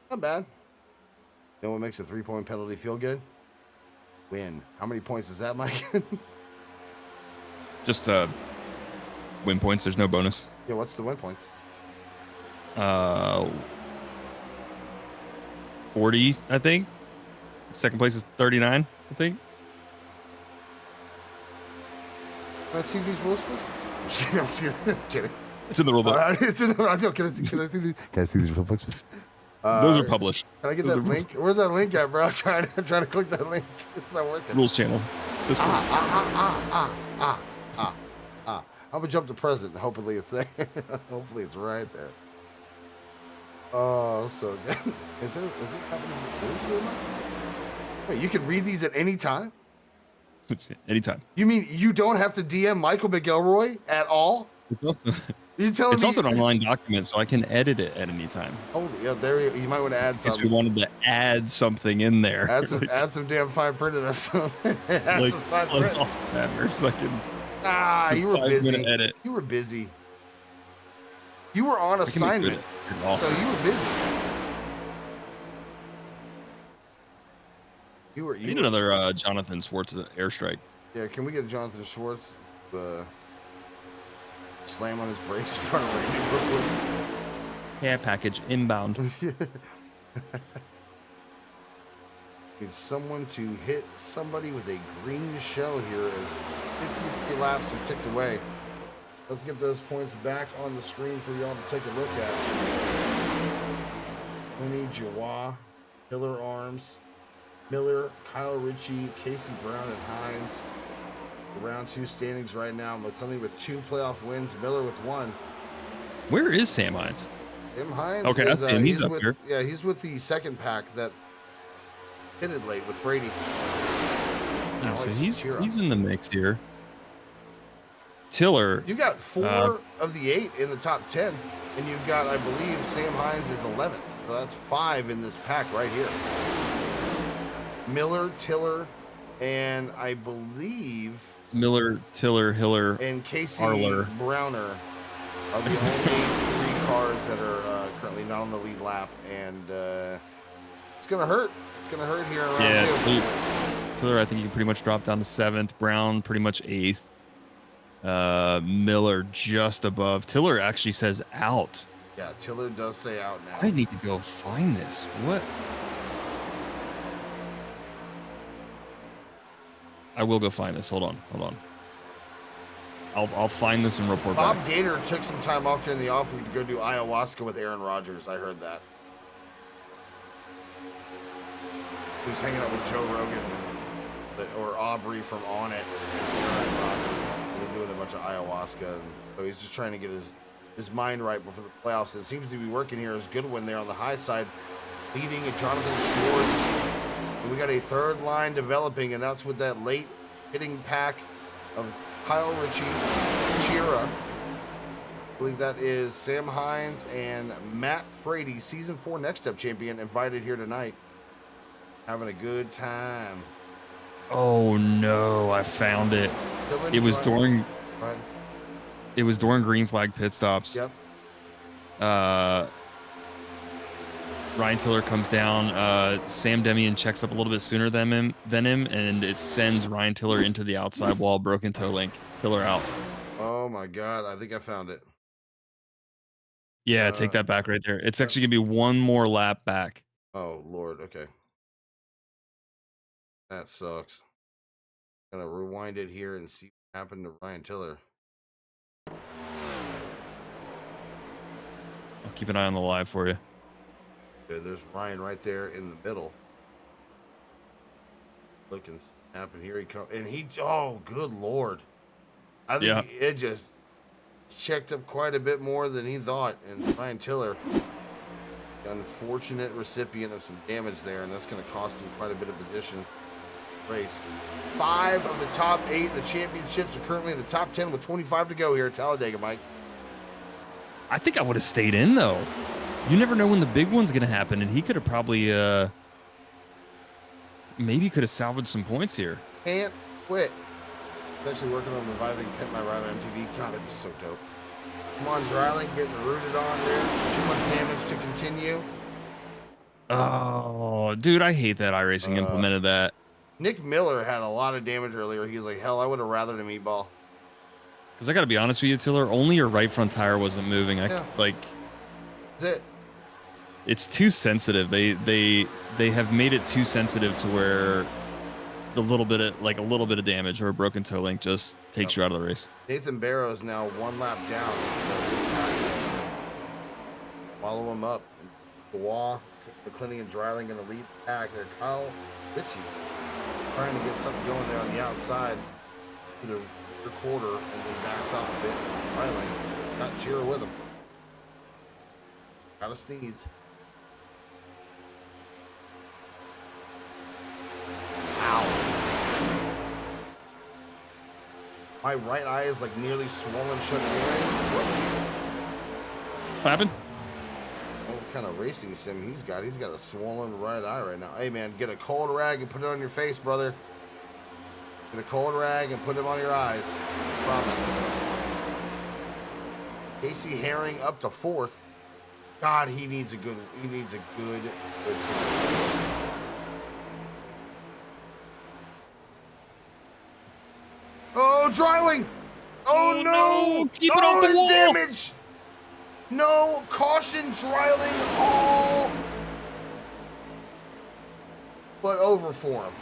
Not bad. You know what makes a 3-point penalty feel good? Win. How many points is that, Mike? Just win points. There's no bonus. Yeah, what's the win points? 40, I think. Second place is 39, I think. Can I see these rules, please? I'm just kidding. I'm just kidding. I'm kidding. It's in the rule book. It's in the. Can I see these real books? Those are published. Can I get Those that are link? Where's that link at, bro? I'm trying to click that link. It's not working. Rules channel. This one. I'm gonna jump to present. Hopefully it's there. Hopefully it's right there. Oh, so good. Is it happening? Wait, you can read these at any time? Anytime. You mean you don't have to DM Michael McElroy at all? It's also, It's also an online document, so I can edit it at any time. Holy, yeah, there you might want to add In case something. we wanted to add something in there. Add some damn fine print to this. Add like some fine print. so I can, You were busy. Edit. You were busy. You were on assignment, so you were busy. You need another Jonathan Swartz airstrike. Yeah, can we get a Jonathan Schwartz slam on his brakes in front of Randy? Yeah, package inbound. Need someone to hit somebody with a green shell here as 53 laps have ticked away. Let's get those points back on the screen for y'all to take a look at. Tony Jawah, Hiller Arms, Miller, Kyle Ritchie, Casey Brown, and Hines. The round 2 standings right now. McClellan with 2 playoff wins, Miller with 1. Where is Sam Hines? Sam Hines. Okay, is, that's him. He's up with, here. Yeah, he's with the second pack that pitted late with Frady. Yeah, so he's in the mix here. Tiller. You got 4 of the 8 in the top 10, and you've got, I believe, Sam Hines is 11th. So that's 5 in this pack right here. Miller, Tiller, and I believe Miller, Tiller, Hiller, and Casey Arler. Browner are the only 3 cars that are currently not on the lead lap, and it's gonna hurt. It's gonna hurt here around 2. Tiller, I think you can pretty much drop down to 7th. Brown, pretty much 8th. Miller just above. Tiller actually says out. Yeah, Tiller does say out now. I need to go find this. What? I will go find this. Hold on. I'll find this and report Bob back. Gator took some time off during the off week to go do ayahuasca with Aaron Rodgers. I heard that. He was hanging out with Joe Rogan or Aubrey from On It. They're doing a bunch of ayahuasca, and so he's just trying to get his mind right before the playoffs. It seems to be working here. Is Goodwin there on the high side, leading Jonathan Schwartz. And we got a third line developing, and that's with that late hitting pack of Kyle Ritchie, Chira. I believe that is Sam Hines and Matt Frady, Season 4 Next Step champion, invited here tonight. Having a good time. Oh no, I found it. It was during green flag pit stops. Yep. Ryan Tiller comes down. Sam Demian checks up a little bit sooner than him, and it sends Ryan Tiller into the outside wall, broken toe link. Tiller out. Oh my God, I think I found it. Yeah, take that back right there. It's actually gonna be one more lap back. Oh Lord, okay. That sucks. Gonna rewind it here and see what happened to Ryan Tiller. I'll keep an eye on the live for you. Good, there's Ryan right there in the middle. Looking happen here he comes, and he, oh good Lord. I think it just checked up quite a bit more than he thought, and Ryan Tiller, the unfortunate recipient of some damage there, and that's going to cost him quite a bit of positions. Race 5 of the top 8 in the championships are currently in the top 10 with 25 to go here at Talladega, Mike. I think I would have stayed in though. You never know when the big one's gonna happen, and he could have probably maybe could have salvaged some points here. Can't quit. Especially working on reviving Pit My Ride on MTV. God, that'd be so dope. Come on, Dryling, getting rooted on there. Too much damage to continue. Oh, dude, I hate that iRacing implemented that. Nick Miller had a lot of damage earlier. He was like, hell, I would have rathered a meatball. Because I got to be honest with you, Tiller, only your right front tire wasn't moving. That's it. It's too sensitive. They have made it too sensitive to where a little bit of damage or a broken toe link just takes you out of the race. Nathan Barrows now 1 lap down. Follow him up. Gua, McClenny, and Dryling going to lead the pack. They're Kyle Ritchie trying to get something going there on the outside to the rear quarter, and then backs off a bit. Dryling got Chira with him. Got to sneeze. Ow. My right eye is like nearly swollen shut anyways. What happened? What kind of racing sim he's got? He's got a swollen right eye right now. Hey man, get a cold rag and put it on your face, brother. Get a cold rag and put it on your eyes. Promise. Casey Herring up to 4th. God, he needs a good finish. Oh, Dryling! Oh no! Keep it off the wall! Damage! No, caution, Dryling, all but over for him.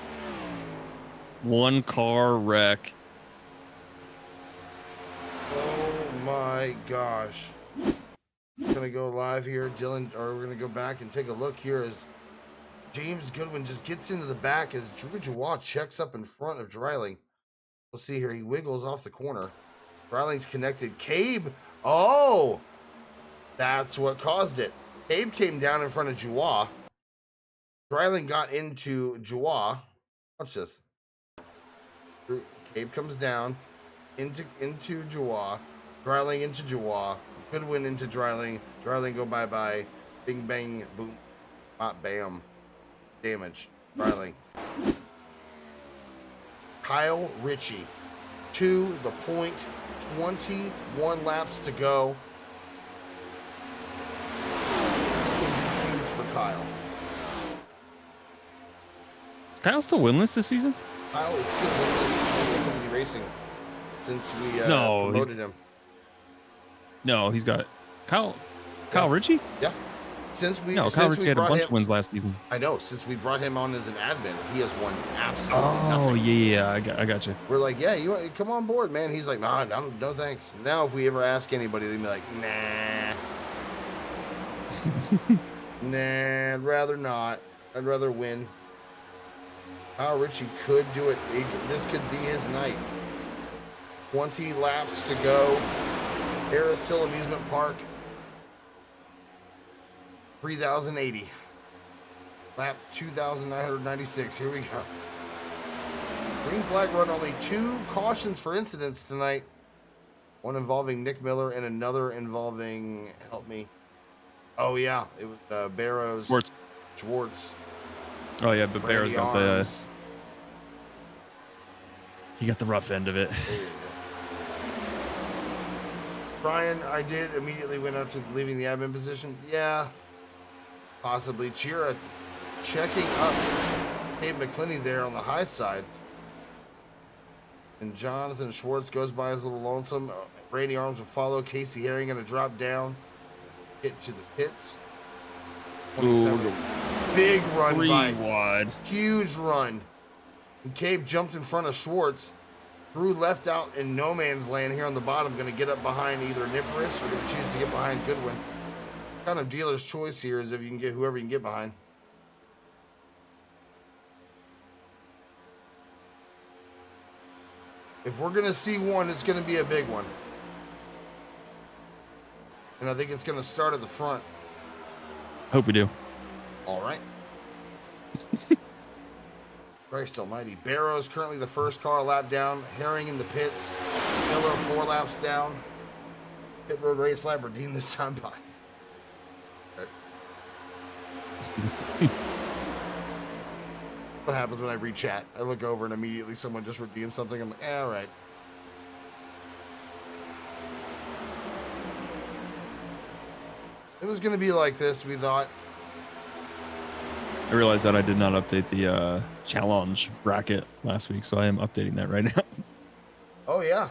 1 car wreck. Oh my gosh. Gonna go live here, Dylan, or we're gonna go back and take a look here as James Goodwin just gets into the back as Drew Jawad checks up in front of Dryling. We'll see here. He wiggles off the corner. Dryling's connected. Cabe. Oh, that's what caused it. Cabe came down in front of Jua. Dryling got into Jua. Watch this. Cabe comes down into Jua. Dryling into Jua. Goodwin into Dryling. Dryling go bye-bye. Bing, bang, boom. Bop, bam. Damage. Dryling. Kyle Ritchie to the point, 21 laps to go. This will be huge for Kyle. Is Kyle still winless this season? Kyle is still winless in Infinity Racing since we No, promoted him. No, he's got Kyle Ritchie? Yeah. Kyle Ritchie had a bunch of wins last season. I know. Since we brought him on as an admin, he has won absolutely Oh, nothing. yeah, I got you. We're like, yeah, you come on board, man. He's like, nah, no thanks. Now, if we ever ask anybody, they'd be like, nah. Nah, I'd rather not. I'd rather win. Kyle Ritchie could do it. This could be his night. 20 laps to go. ARS CUP Amusement Park. 3,080. Lap 2,996. Here we go. Green flag run, only 2 cautions for incidents tonight. One involving Nick Miller and another involving, help me. Oh, yeah. It was Barrows. Schwartz. Oh, yeah, but Barrows got the... He got the rough end of it. Brian, I did immediately went up to leaving the admin position. Yeah. Possibly. Chira checking up Abe McClinney there on the high side. And Jonathan Schwartz goes by as a little lonesome. Randy Arms will follow. Casey Herring going to drop down. Get to the pits. 27. Big run by. Wide. Huge run. And Cabe jumped in front of Schwartz. Drew left out in no man's land here on the bottom. Going to get up behind either Nippers or going to choose to get behind Goodwin. Kind of dealer's choice here is if you can get whoever you can get behind. If we're going to see one, it's going to be a big one. And I think it's going to start at the front. Hope we do. All right. Christ almighty. Barrows currently the first car, a lap down. Herring in the pits. Miller 4 laps down. Pit road race Labradine this time by. Yes. What happens when I read chat? I look over and immediately someone just redeemed something. I'm like, all right. It was going to be like this, we thought. I realized that I did not update the challenge bracket last week, so I am updating that right now. Oh, yeah.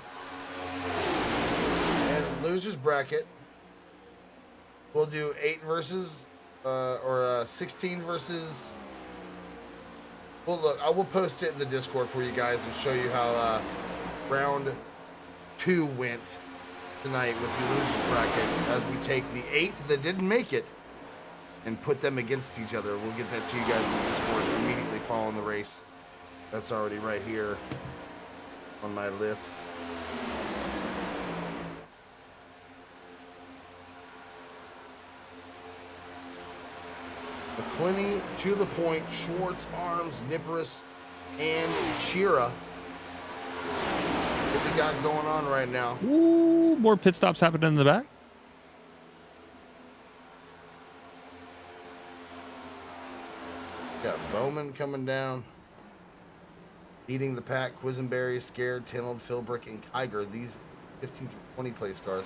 And losers bracket. We'll do 8 versus, or 16 versus. Well, look, I will post it in the Discord for you guys and show you how round 2 went tonight with the losers bracket as we take the 8 that didn't make it and put them against each other. We'll get that to you guys in the Discord immediately following the race. That's already right here on my list. McClinney, To The Point, Schwartz, Arms, Nippers, and Chira. What we got going on right now? Ooh, more pit stops happening in the back. Got Bowman coming down. Leading the pack, Quisenberry, Scared, Tanold, Philbrick, and Kiger. These 15 through 20 place cars.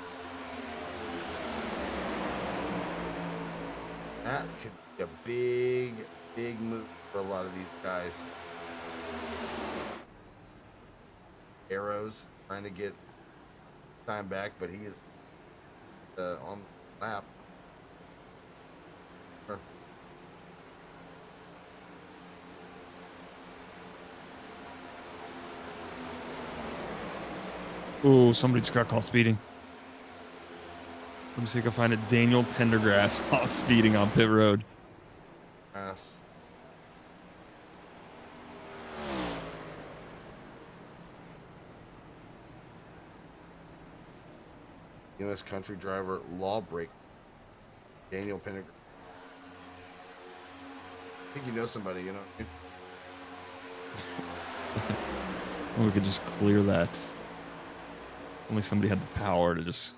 That could be a big, big move for a lot of these guys. Arrows trying to get time back, but he is on the lap. Ooh, somebody just got caught speeding. Let me see if I can find it. Daniel Pendergrass caught speeding on pit road. Yes. U.S. country driver lawbreak Daniel Pendergrass. I think you know somebody, you know. Well, we could just clear that. Only somebody had the power to just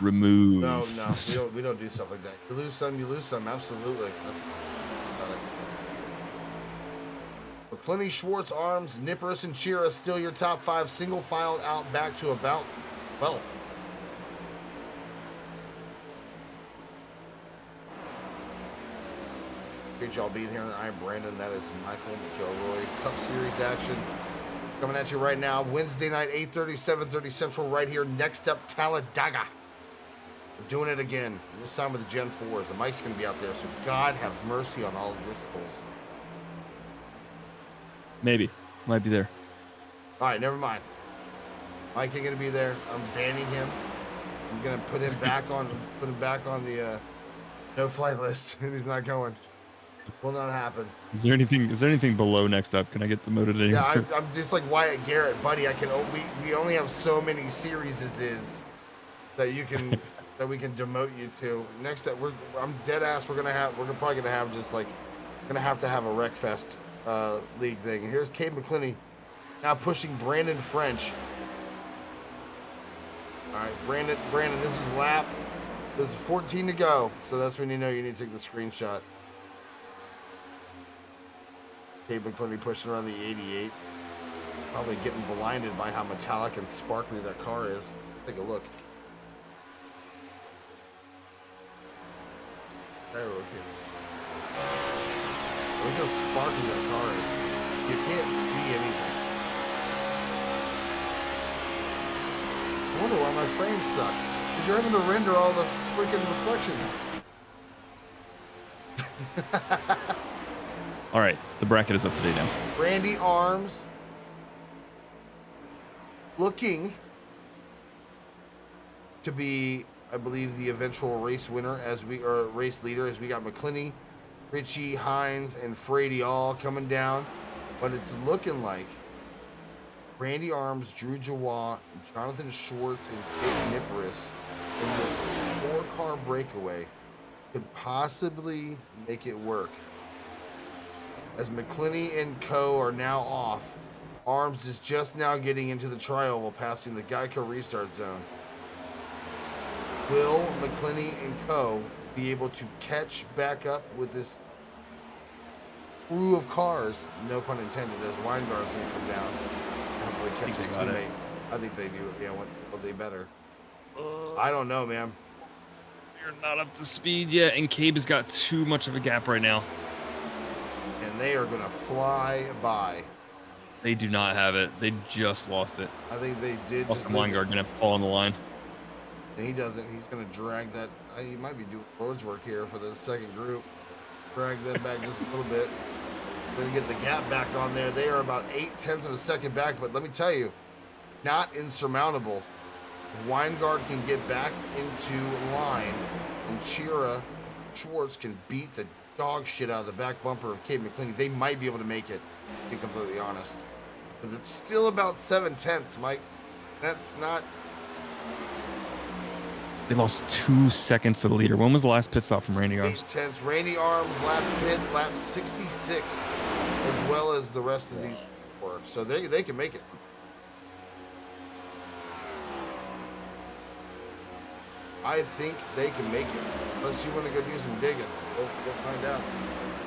remove. No, we don't do stuff like that. You lose some, you lose some. Absolutely. McClinney, Schwartz, Arms, Nippers, and Chira still your top 5. Single filed out back to about 12th. Great y'all being here. I'm Brandon. That is Michael McElroy. Cup Series action coming at you right now. Wednesday night, 8:30, 7:30 Central, right here. Next up, Talladega. We're doing it again. This time with the Gen 4s. The mic's going to be out there, so God have mercy on all of your souls. Maybe. Might be there. All right, never mind. Mike ain't going to be there. I'm banning him. I'm going to put him back on the no-fly list, and he's not going. Will not happen. Is there anything below next up? Can I get demoted anywhere? Yeah, I'm just like Wyatt Garrett, buddy. We only have so many series that you can that we can demote you to. Next up, I'm dead ass. We're probably gonna have just like, gonna have to have a Wreckfest league thing. Here's Cade McClinney now pushing Brandon French. All right, Brandon, this is lap. There's 14 to go, so that's when you know you need to take the screenshot. Cade McClinney pushing around the 88. Probably getting blinded by how metallic and sparkly that car is. Take a look. There we go. Look how sparkly that car is. You can't see anything. I wonder why my frames suck. Because you're having to render all the freaking reflections. All right, the bracket is up to date now. Randy Arms looking to be, I believe, the eventual race winner race leader, as we got McClinney, Richie, Hines, and Frady all coming down. But it's looking like Randy Arms, Drew Jawad, Jonathan Schwartz, and Peyton Nippris in this 4-car breakaway could possibly make it work. As McClinney and co are now off, Arms is just now getting into the trial while passing the Geico restart zone. Will McClinney and co be able to catch back up with this crew of cars? No pun intended, as Weingart's going to come down and hopefully catch his teammate. I think they do. Yeah, well, they better. I don't know, man. You're not up to speed yet, and Cabe has got too much of a gap right now. And they are going to fly by. They do not have it. They just lost it. I think they did. Austin Weingart gonna have to fall on the line. And he doesn't. He's going to drag that. He might be doing roads work here for the second group. Drag them back just a little bit. Going to get the gap back on there. They are about 0.8 of a second back, but let me tell you, not insurmountable. If Weingart can get back into line and Chira Schwartz can beat the dog shit out of the back bumper of Cade McClinney, they might be able to make it, to be completely honest. Because it's still about 0.7, Mike. That's not... They lost 2 seconds to the leader. When was the last pit stop from Randy Arms? 0.8. Randy Arms last pit, lap 66, as well as the rest of these four. So they can make it. I think they can make it. Unless you want to go do some digging. We'll find out.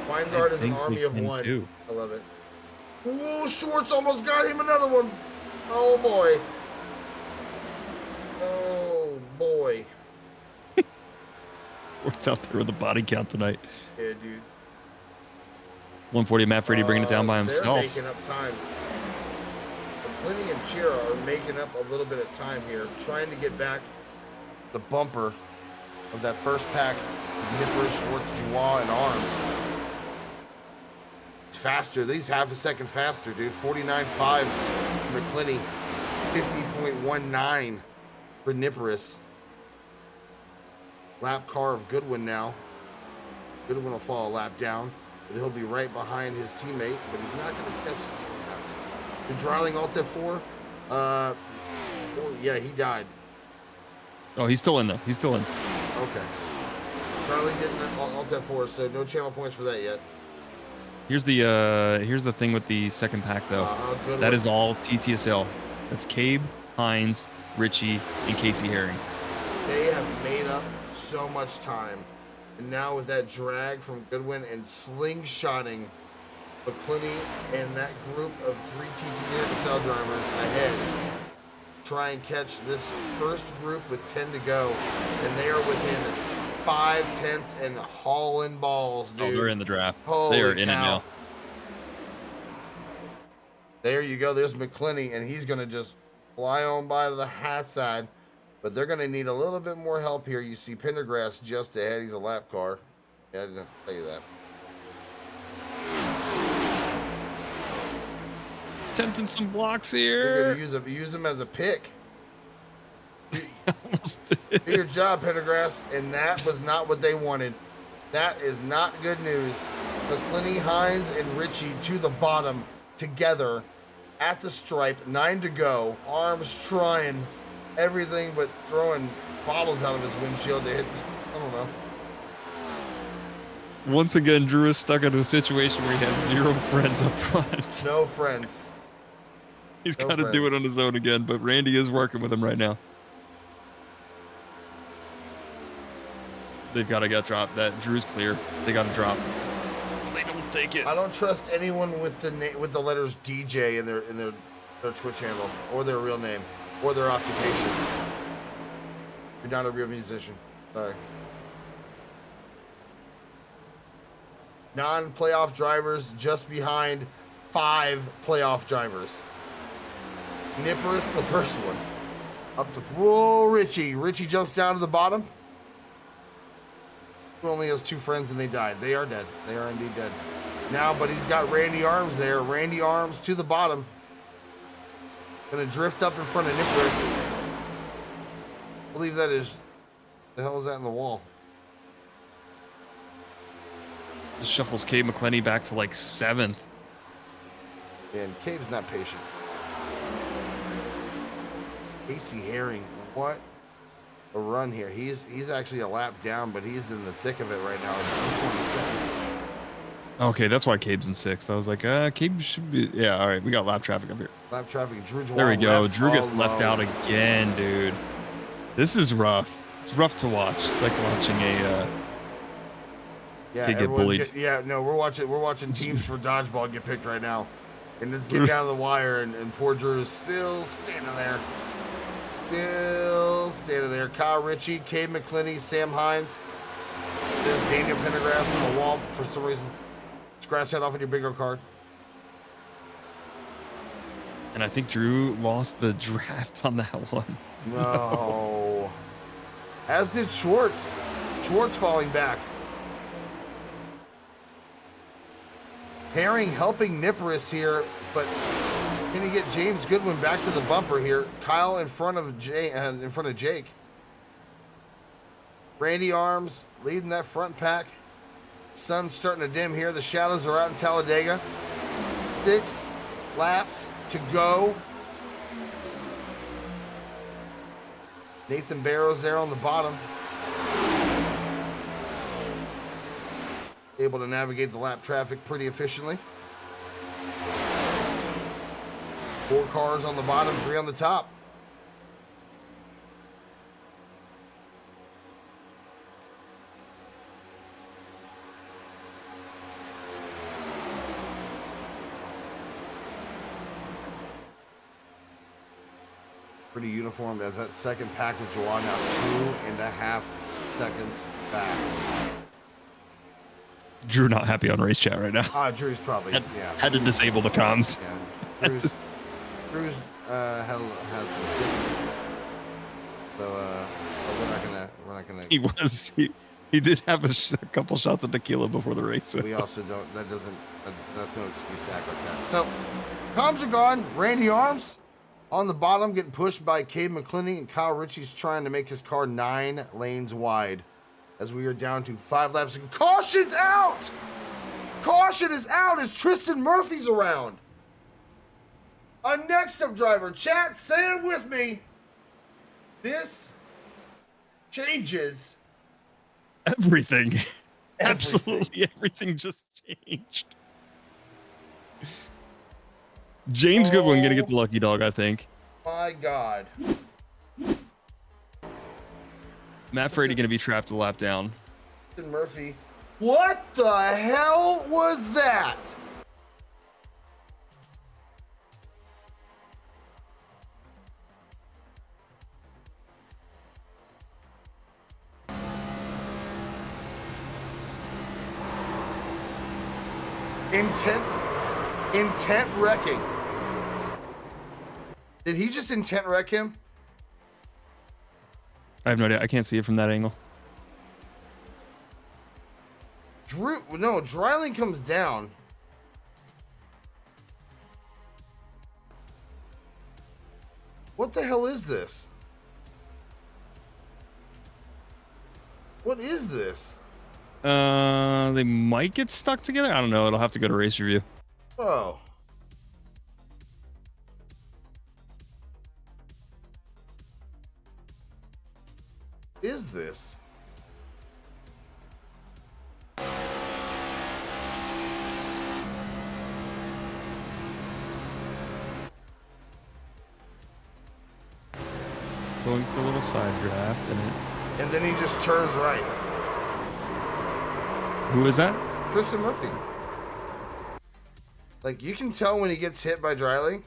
Weingart is an army of one. Too. I love it. Ooh, Schwartz almost got him another one. Oh, boy. Oh, boy. Schwartz out there with a body count tonight. Yeah, dude. 140 Matt Frady bringing it down by himself. They're making up time. McClinney and Chira are making up a little bit of time here, trying to get back the bumper of that first pack of Nippers, Schwartz, Jawad, and Arms. It's faster. These half a second faster, dude. 49.5 for McClinney. 50.19 for Nippers. Lap car of Goodwin now. Goodwin will fall a lap down, but he'll be right behind his teammate, but he's not going to catch the Dryling Alt F4. Yeah, he died. Oh, he's still in though. He's still in. Okay. Dryling didn't Alt F4, so no channel points for that yet. Here's the thing with the second pack though. That is all TTSL. That's Cabe, Hines, Richie, and Casey Herring. They have made up so much time. And now with that drag from Goodwin and slingshotting McClinney and that group of 3 TTSL drivers ahead, try and catch this first group with 10 to go. And they are within 0.5 and hauling balls, dude. Oh, they're in the draft. Holy they are in it cow. now. There you go. There's McClinney, and he's going to just fly on by to the high side. But they're going to need a little bit more help here. You see Pendergrass just ahead. He's a lap car. Yeah, I didn't have to tell you that. Attempting some blocks You're here. going to use him as a pick. Do your job, Pendergrass. And that was not what they wanted. That is not good news. McClinney, Hines, and Richie to the bottom together at the stripe. 9 to go. Arms trying. everything but throwing bottles out of his windshield to hit. I don't know. Once again, Drew is stuck into a situation where he has 0 friends up front. No friends. He's No got to do it friends. on his own again, but Randy is working with him right now. They've got to get dropped. That Drew's clear. They got to drop. They don't take it. I don't trust anyone with the letters DJ in their Twitch handle or their real name or their occupation. You're not a real musician. Sorry. Non-playoff drivers just behind 5 playoff drivers. Nippers, the first one. Up to full Richie. Richie jumps down to the bottom. Who only has 2 friends and they died. They are dead. They are indeed dead. Now, but he's got Randy Arms there. Randy Arms to the bottom. Gonna drift up in front of Nippers. I believe that is... The hell is that in the wall? This shuffles Cade McClenny back to like 7th. And Cabe's not patient. Casey Herring, what a run here. He's actually a lap down, but he's in the thick of it right now. 22nd. Okay, that's why Cabe's in 6th. I was like, Cabe should be... Yeah, all right, we got lap traffic up here. Lap traffic. Drew There we go. left Drew gets all left low. out again, dude. This is rough. It's rough to watch. It's like watching a Yeah, kid get everyone's bullied. no, we're watching teams for dodgeball get picked right now. And just get down to the wire, and poor Drew is still standing there. Still standing there. Kyle Ritchie, Cade McClenny, Sam Hines. There's Daniel Pendergrass on the wall for some reason. Scratch that off on your bingo card. And I think Drew lost the draft on that one. No. As did Schwartz. Schwartz falling back. Herring helping Nippers here, but can he get James Goodwin back to the bumper here? Kyle in front of Jake. Randy Arms leading that front pack. Sun's starting to dim here. The shadows are out in Talladega. 6 laps to go. Nathan Barrows there on the bottom. Able to navigate the lap traffic pretty efficiently. 4 cars on the bottom, 3 on the top. Pretty uniform as that second package Juwan now 2.5 seconds back. Drew not happy on race chat right now. Drew's probably Had to disable the comms. Yeah, Drew's had some sickness, so we're not gonna. He did have a couple shots of tequila before the race. So. We also don't. That's no excuse to act like that. So, comms are gone. Randy Arms on the bottom, getting pushed by Cade McClenny, and Kyle Ritchie's trying to make his car 9 lanes wide. As we are down to 5 laps. Caution's out! Caution is out as Tristan Murphy's around. Our next up driver, chat, say it with me. This changes everything. Absolutely everything just changed. James Goodwin gonna get the lucky dog, I think. My God. Matt Frady gonna be trapped a lap down. Murphy. What the hell was that? Intent wrecking. Did he just intent wreck him? I have no idea. I can't see it from that angle. Dryling comes down. What the hell is this? What is this? They might get stuck together. I don't know. It'll have to go to race review. Oh. is this? Going for a little side draft, And then he just turns right. who is that? Tristan Murphy. Like, you can tell when he gets hit by Dryling,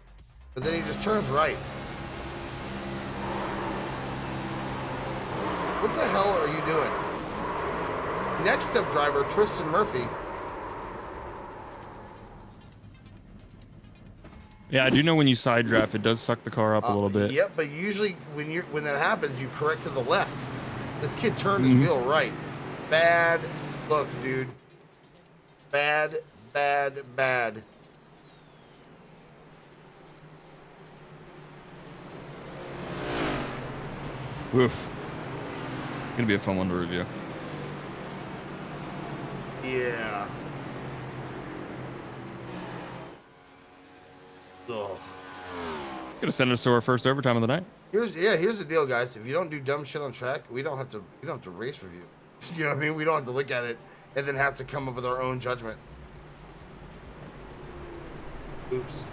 but then he just turns right. What the hell are you doing? Next step driver, Tristan Murphy. Yeah, I do know when you side draft, it does suck the car up a little bit. Yep, but usually when that happens, you correct to the left. This kid turned his wheel right. Bad look, dude. Bad, bad, bad. Oof. It's gonna be a fun one to review. Yeah. Ugh. Gonna send us to our first overtime of the night. Here's the deal, guys. If you don't do dumb shit on track, we don't have to race review. You know what I mean? We don't have to look at it and then have to come up with our own judgment. Oops.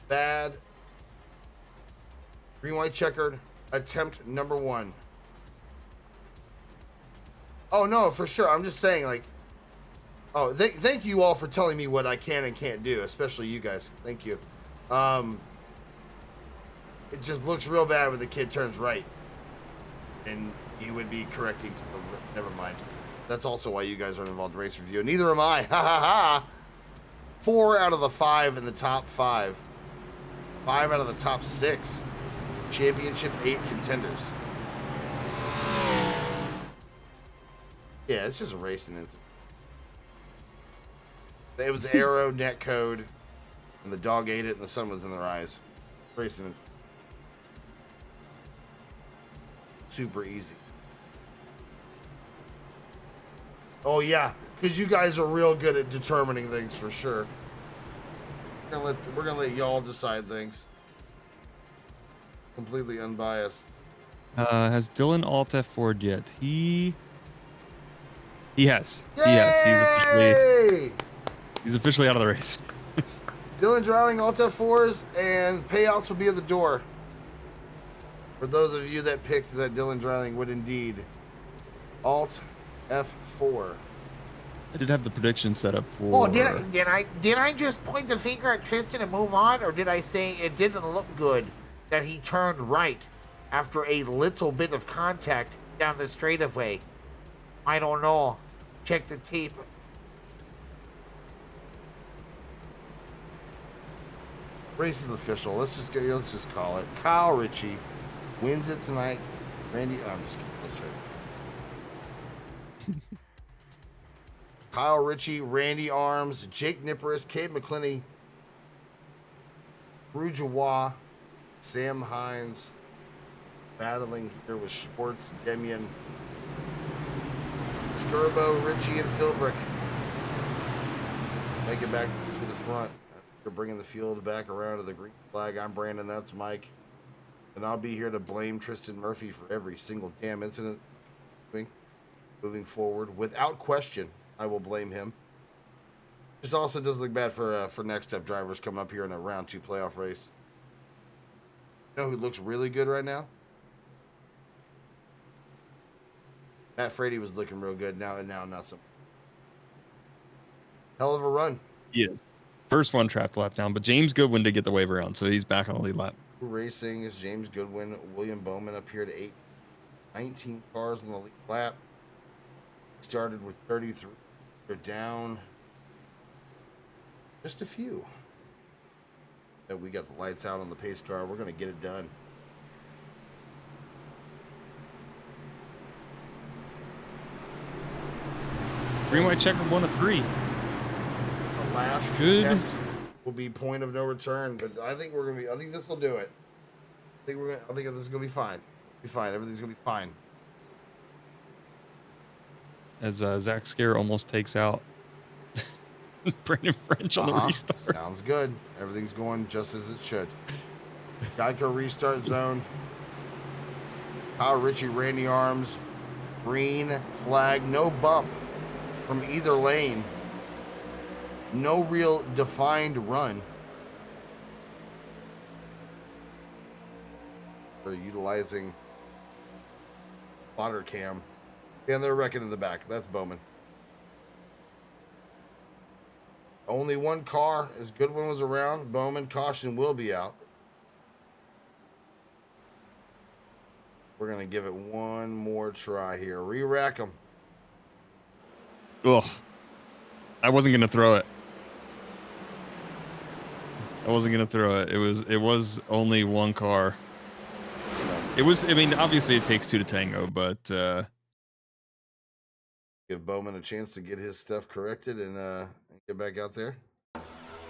Bad. Green, white, checkered. Attempt number 1. Oh, no, for sure. I'm just saying, like... Oh, thank you all for telling me what I can and can't do, especially you guys. Thank you. It just looks real bad when the kid turns right. And he would be correcting to the... Never mind. That's also why you guys aren't involved in race review. Neither am I. Ha ha ha! 4 out of the 5 in the top 5. 5 out of the top 6. Championship 8 contenders. Yeah, it's just racing. It was arrow, net code, and the dog ate it, and the sun was in their eyes. Racing. Super easy. Oh yeah, because you guys are real good at determining things for sure. We're gonna let y'all decide things. Completely unbiased. Has Dylan Alt F4'd yet? He has. Yay! He has. He's officially out of the race. Dylan Dryling, Alt F4s, and payouts will be at the door. For those of you that picked that Dylan Dryling would indeed Alt F4. I did have the prediction set up for. Oh, did I just point the finger at Tristan and move on, or did I say it didn't look good that he turned right after a little bit of contact down the straightaway? I don't know. Check the tape. Race is official. Let's just call it. Kyle Ritchie wins it tonight. Randy, I'm just kidding. Let's try it. Kyle Ritchie, Randy Arms, Jake Nipperis, Cade McClinney, Bourgeois, Sam Hines, battling here with Schwartz, Demian, Skirbo, Ritchie, and Philbrick. Make it back to the front. We're bringing the field back around to the green flag. I'm Brandon, that's Mike. And I'll be here to blame Tristan Murphy for every single damn incident moving forward. Without question, I will blame him. This also does look bad for next step drivers coming up here in a round 2 playoff race. You know who looks really good right now? Matt Frady was looking real good. Now not so. Hell of a run. Yes. First one trapped lap down, but James Goodwin did get the wave around, so he's back on the lead lap. Racing is James Goodwin, William Bowman up here to 19 cars in the lead lap. Started with 33. They're down just a few. And we got the lights out on the pace car. We're going to get it done. Green, white, checker, 1 of 3. The last good attempt will be point of no return, but I think I think this will do it. I think this is gonna be fine. Be fine. Everything's gonna be fine. As Zach Scare almost takes out Brandon French on the restart. Sounds good. Everything's going just as it should. Geico restart zone. Kyle Ritchie, Randy Arms. Green flag. No bump from either lane. No real defined run. They're utilizing spotter cam. And they're wrecking in the back. That's Bowman. Only one car, as Goodwin was around. Bowman, caution will be out. We're going to give it one more try here. Re-rack them. Ugh. I wasn't going to throw it. I wasn't going to throw it. It was only one car. It was, I mean, obviously it takes two to tango, but... Give Bowman a chance to get his stuff corrected and get back out there.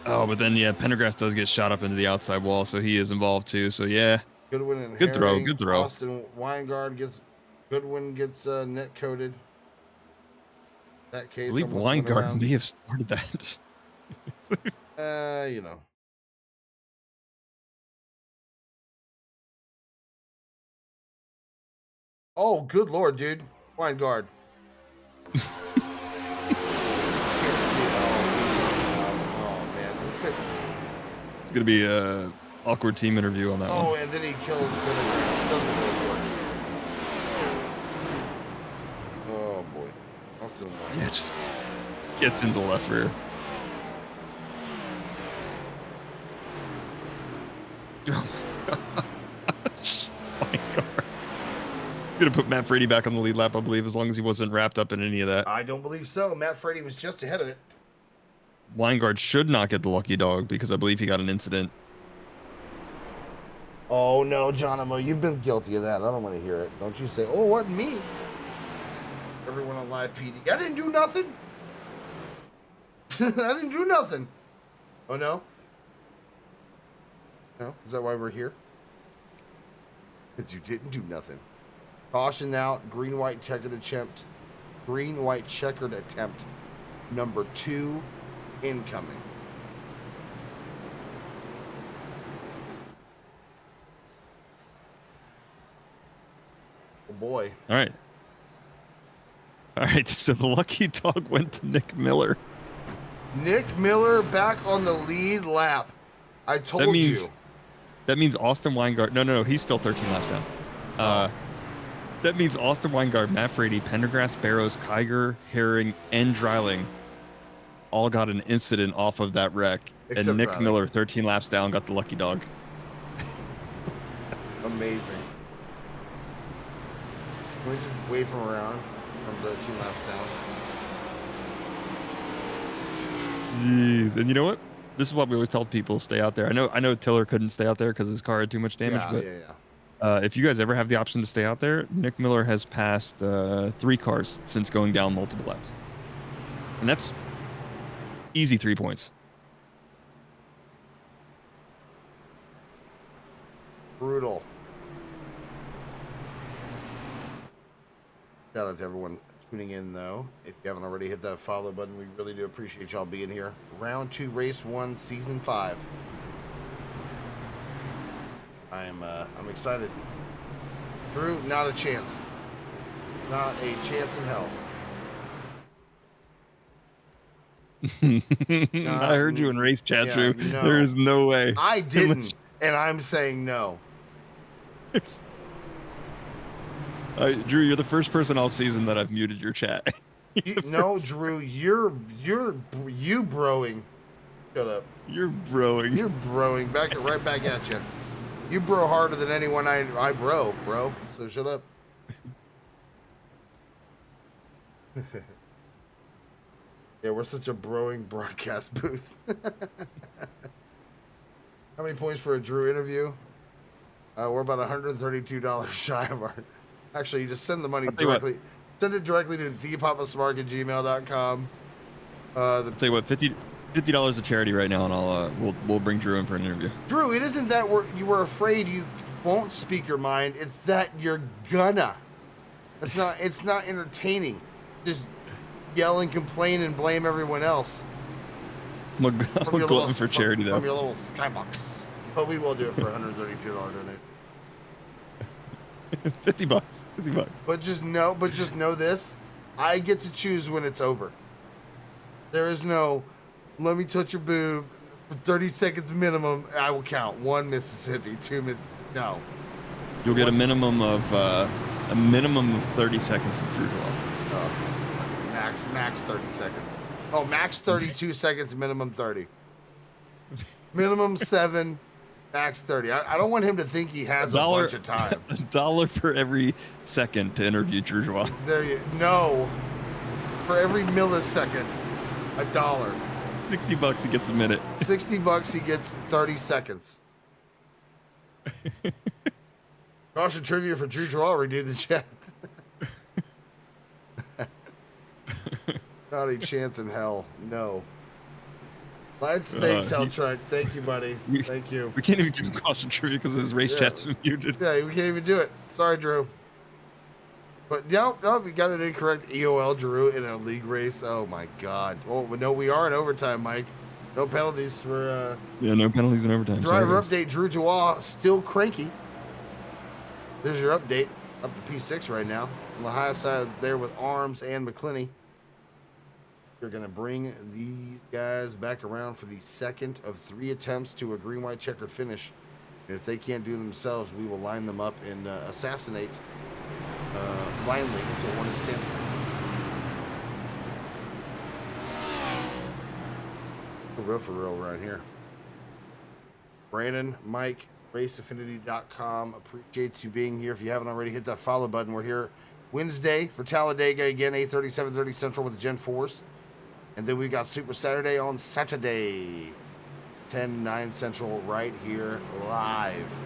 Oh, but then, yeah, Pendergrass does get shot up into the outside wall, so he is involved too. So, yeah. Goodwin and good throw, good throw. Austin Weingard gets... Goodwin gets net coated. That case, I believe Weingard may have started that. You know. Oh, good lord, dude. Weingard. Can't see it. Oh, man. It's going to be an awkward team interview on that one. Oh, and then he kills Pendergrass. Doesn't really work. Oh, boy. Austin Weingard. Yeah, just gets into the left rear. Oh, my gosh. Weingard. He's going to put Matt Frady back on the lead lap, I believe, as long as he wasn't wrapped up in any of that. I don't believe so. Matt Frady was just ahead of it. Weingard should not get the lucky dog because I believe he got an incident. Oh, no, Johnimo, you've been guilty of that. I don't want to hear it. Don't you say, oh, what, me? Everyone on live PD. I didn't do nothing. I didn't do nothing. Oh, no? No? Is that why we're here? Because you didn't do nothing. Caution out. Green-white checkered attempt. Green-white checkered attempt. Number 2 incoming. Oh, boy. All right. All right, so the lucky dog went to Nick Miller. Nick Miller back on the lead lap. I told you. That means Austin Weingard. No, he's still 13 laps down. That means Austin Weingard, Matt Frady, Pendergrass, Barrows, Kiger, Herring, and Dreiling all got an incident off of that wreck. Except and Nick Dreiling. Miller, 13 laps down, got the lucky dog. Amazing. Can we just wave him around from 13 laps down? Jeez. And you know what? This is what we always tell people, stay out there. I know Tiller couldn't stay out there because his car had too much damage, but if you guys ever have the option to stay out there, Nick Miller has passed 3 cars since going down multiple laps. And that's easy 3 points. Brutal. Shout out to everyone tuning in, though. If you haven't already hit that follow button, we really do appreciate y'all being here. Round 2, Race 1, Season 5. I'm excited. Drew, not a chance. Not a chance in hell. I heard you in race chat, yeah, Drew. No. There is no way. I didn't, and I'm saying no. Drew, you're the first person all season that I've muted your chat. No, Drew, you broing. Shut up. You're broing. You're broing. Right back at you. You bro harder than anyone I bro. So shut up. Yeah, we're such a broing broadcast booth. How many points for a Drew interview? We're about $132 shy of our... Actually, you just send the money directly. Send it directly to thepapasmark@gmail.com. I'll tell you what, $50 to charity right now, and we'll bring Drew in for an interview. Drew, it isn't that you were afraid you won't speak your mind. It's that you're gonna. It's not entertaining. Just yell and complain and blame everyone else. I'm a glutton for charity, from though. your little skybox. But we will do it for $132 donation. $50. $50. But just know this. I get to choose when it's over. There is no, let me touch your boob for 30 seconds minimum. I will count 1 Mississippi, 2 Mississippi. No. You'll get a minimum of 30 seconds of Drew Draw. Max 30 seconds. Oh, max 32 seconds, minimum 30. Minimum 7, max 30. I don't want him to think he has a bunch of time. $1 for every second to interview Drew Draw. No. For every millisecond, $1. $60 he gets a minute. $60 he gets 30 seconds. Caution trivia for Drew Draw. Redo the chat. Not a chance in hell. No. Thanks, Helltruck. Thank you, buddy. Thank you. We can't even give him caution trivia because his race chat's muted. Yeah, we can't even do it. Sorry, Drew. But no, we got an incorrect EOL Drew in a league race. Oh my God. Oh no, we are in overtime, Mike. No penalties for. No penalties in overtime. Driver update: Drew Joie still cranky. There's your update. Up to P6 right now. On the high side there with Arms and McClinney. We're going to bring these guys back around for the second of 3 attempts to a green-white checkered finish. And if they can't do it themselves, we will line them up and assassinate blindly until one is standing. For real right here. Brandon, Mike, raceaffinity.com. Appreciate you being here. If you haven't already, hit that follow button. We're here Wednesday for Talladega again, 8:30, 7:30 Central with the Gen 4s. And then we got Super Saturday on Saturday, 10, 9 Central, right here live.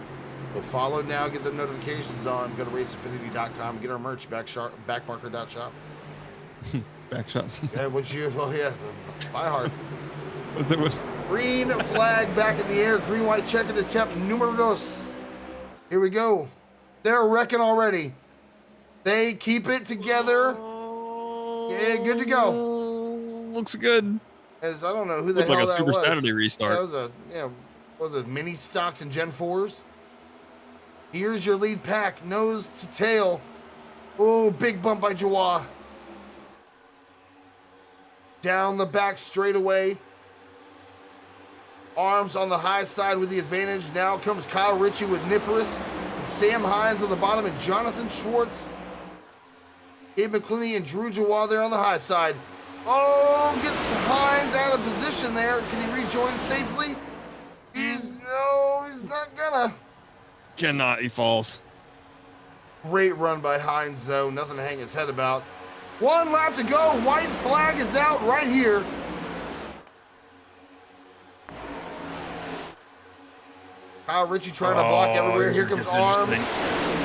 So follow now, get the notifications on. Go to raceaffinity.com, get our merch, backmarker.shop. Backshot. Yeah, buy hard. Was it with Green flag back in the air, green white checkered attempt, numero dos. Here we go. They're wrecking already. They keep it together. Yeah, good to go. Looks good. As I don't know who the hell like a that Super was. Saturday restart. That was one of the mini stocks and Gen 4s. Here's your lead pack, nose to tail. Oh, big bump by Joie. Down the back straightaway. Arms on the high side with the advantage. Now comes Kyle Ritchie with Nippers. And Sam Hines on the bottom and Jonathan Schwartz. Gabe McClinney and Drew Joie there on the high side. Oh, gets Hines out of position there. Can he rejoin safely? He's not gonna. Cannot, he falls. Great run by Hines, though. Nothing to hang his head about. 1 lap to go. White flag is out right here. Kyle Ritchie trying to block everywhere. Here comes Arms.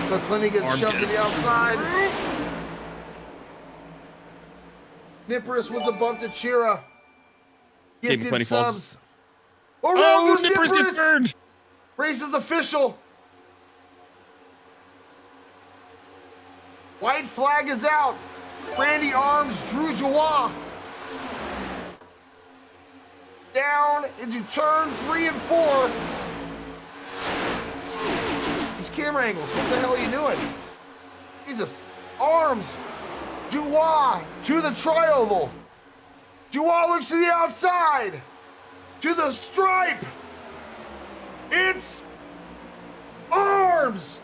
McClinney gets shoved to the outside. Nippers with the bump to Chira. Gifted subs. Oh, Nippers gets burned. Race is official. White flag is out. Randy Arms, Drew Joie. Down into turn 3 and 4. These camera angles, what the hell are you doing? Jesus. Arms. Joie to the tri-oval. Joie looks to the outside. To the stripe. It's Arms.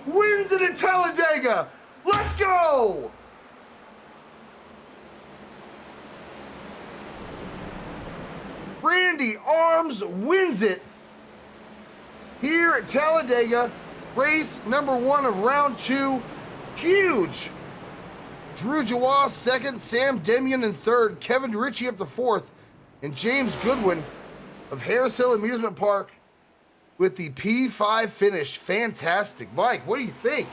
Wins it at Talladega. Let's go. Randy Arms wins it here at Talladega. Race number 1 of round 2. Huge. Drew Joie second, Sam Demian in third, Kevin Ritchie up to 4th, and James Goodwin of Harris Hill Amusement Park with the P5 finish. Fantastic. Mike, what do you think?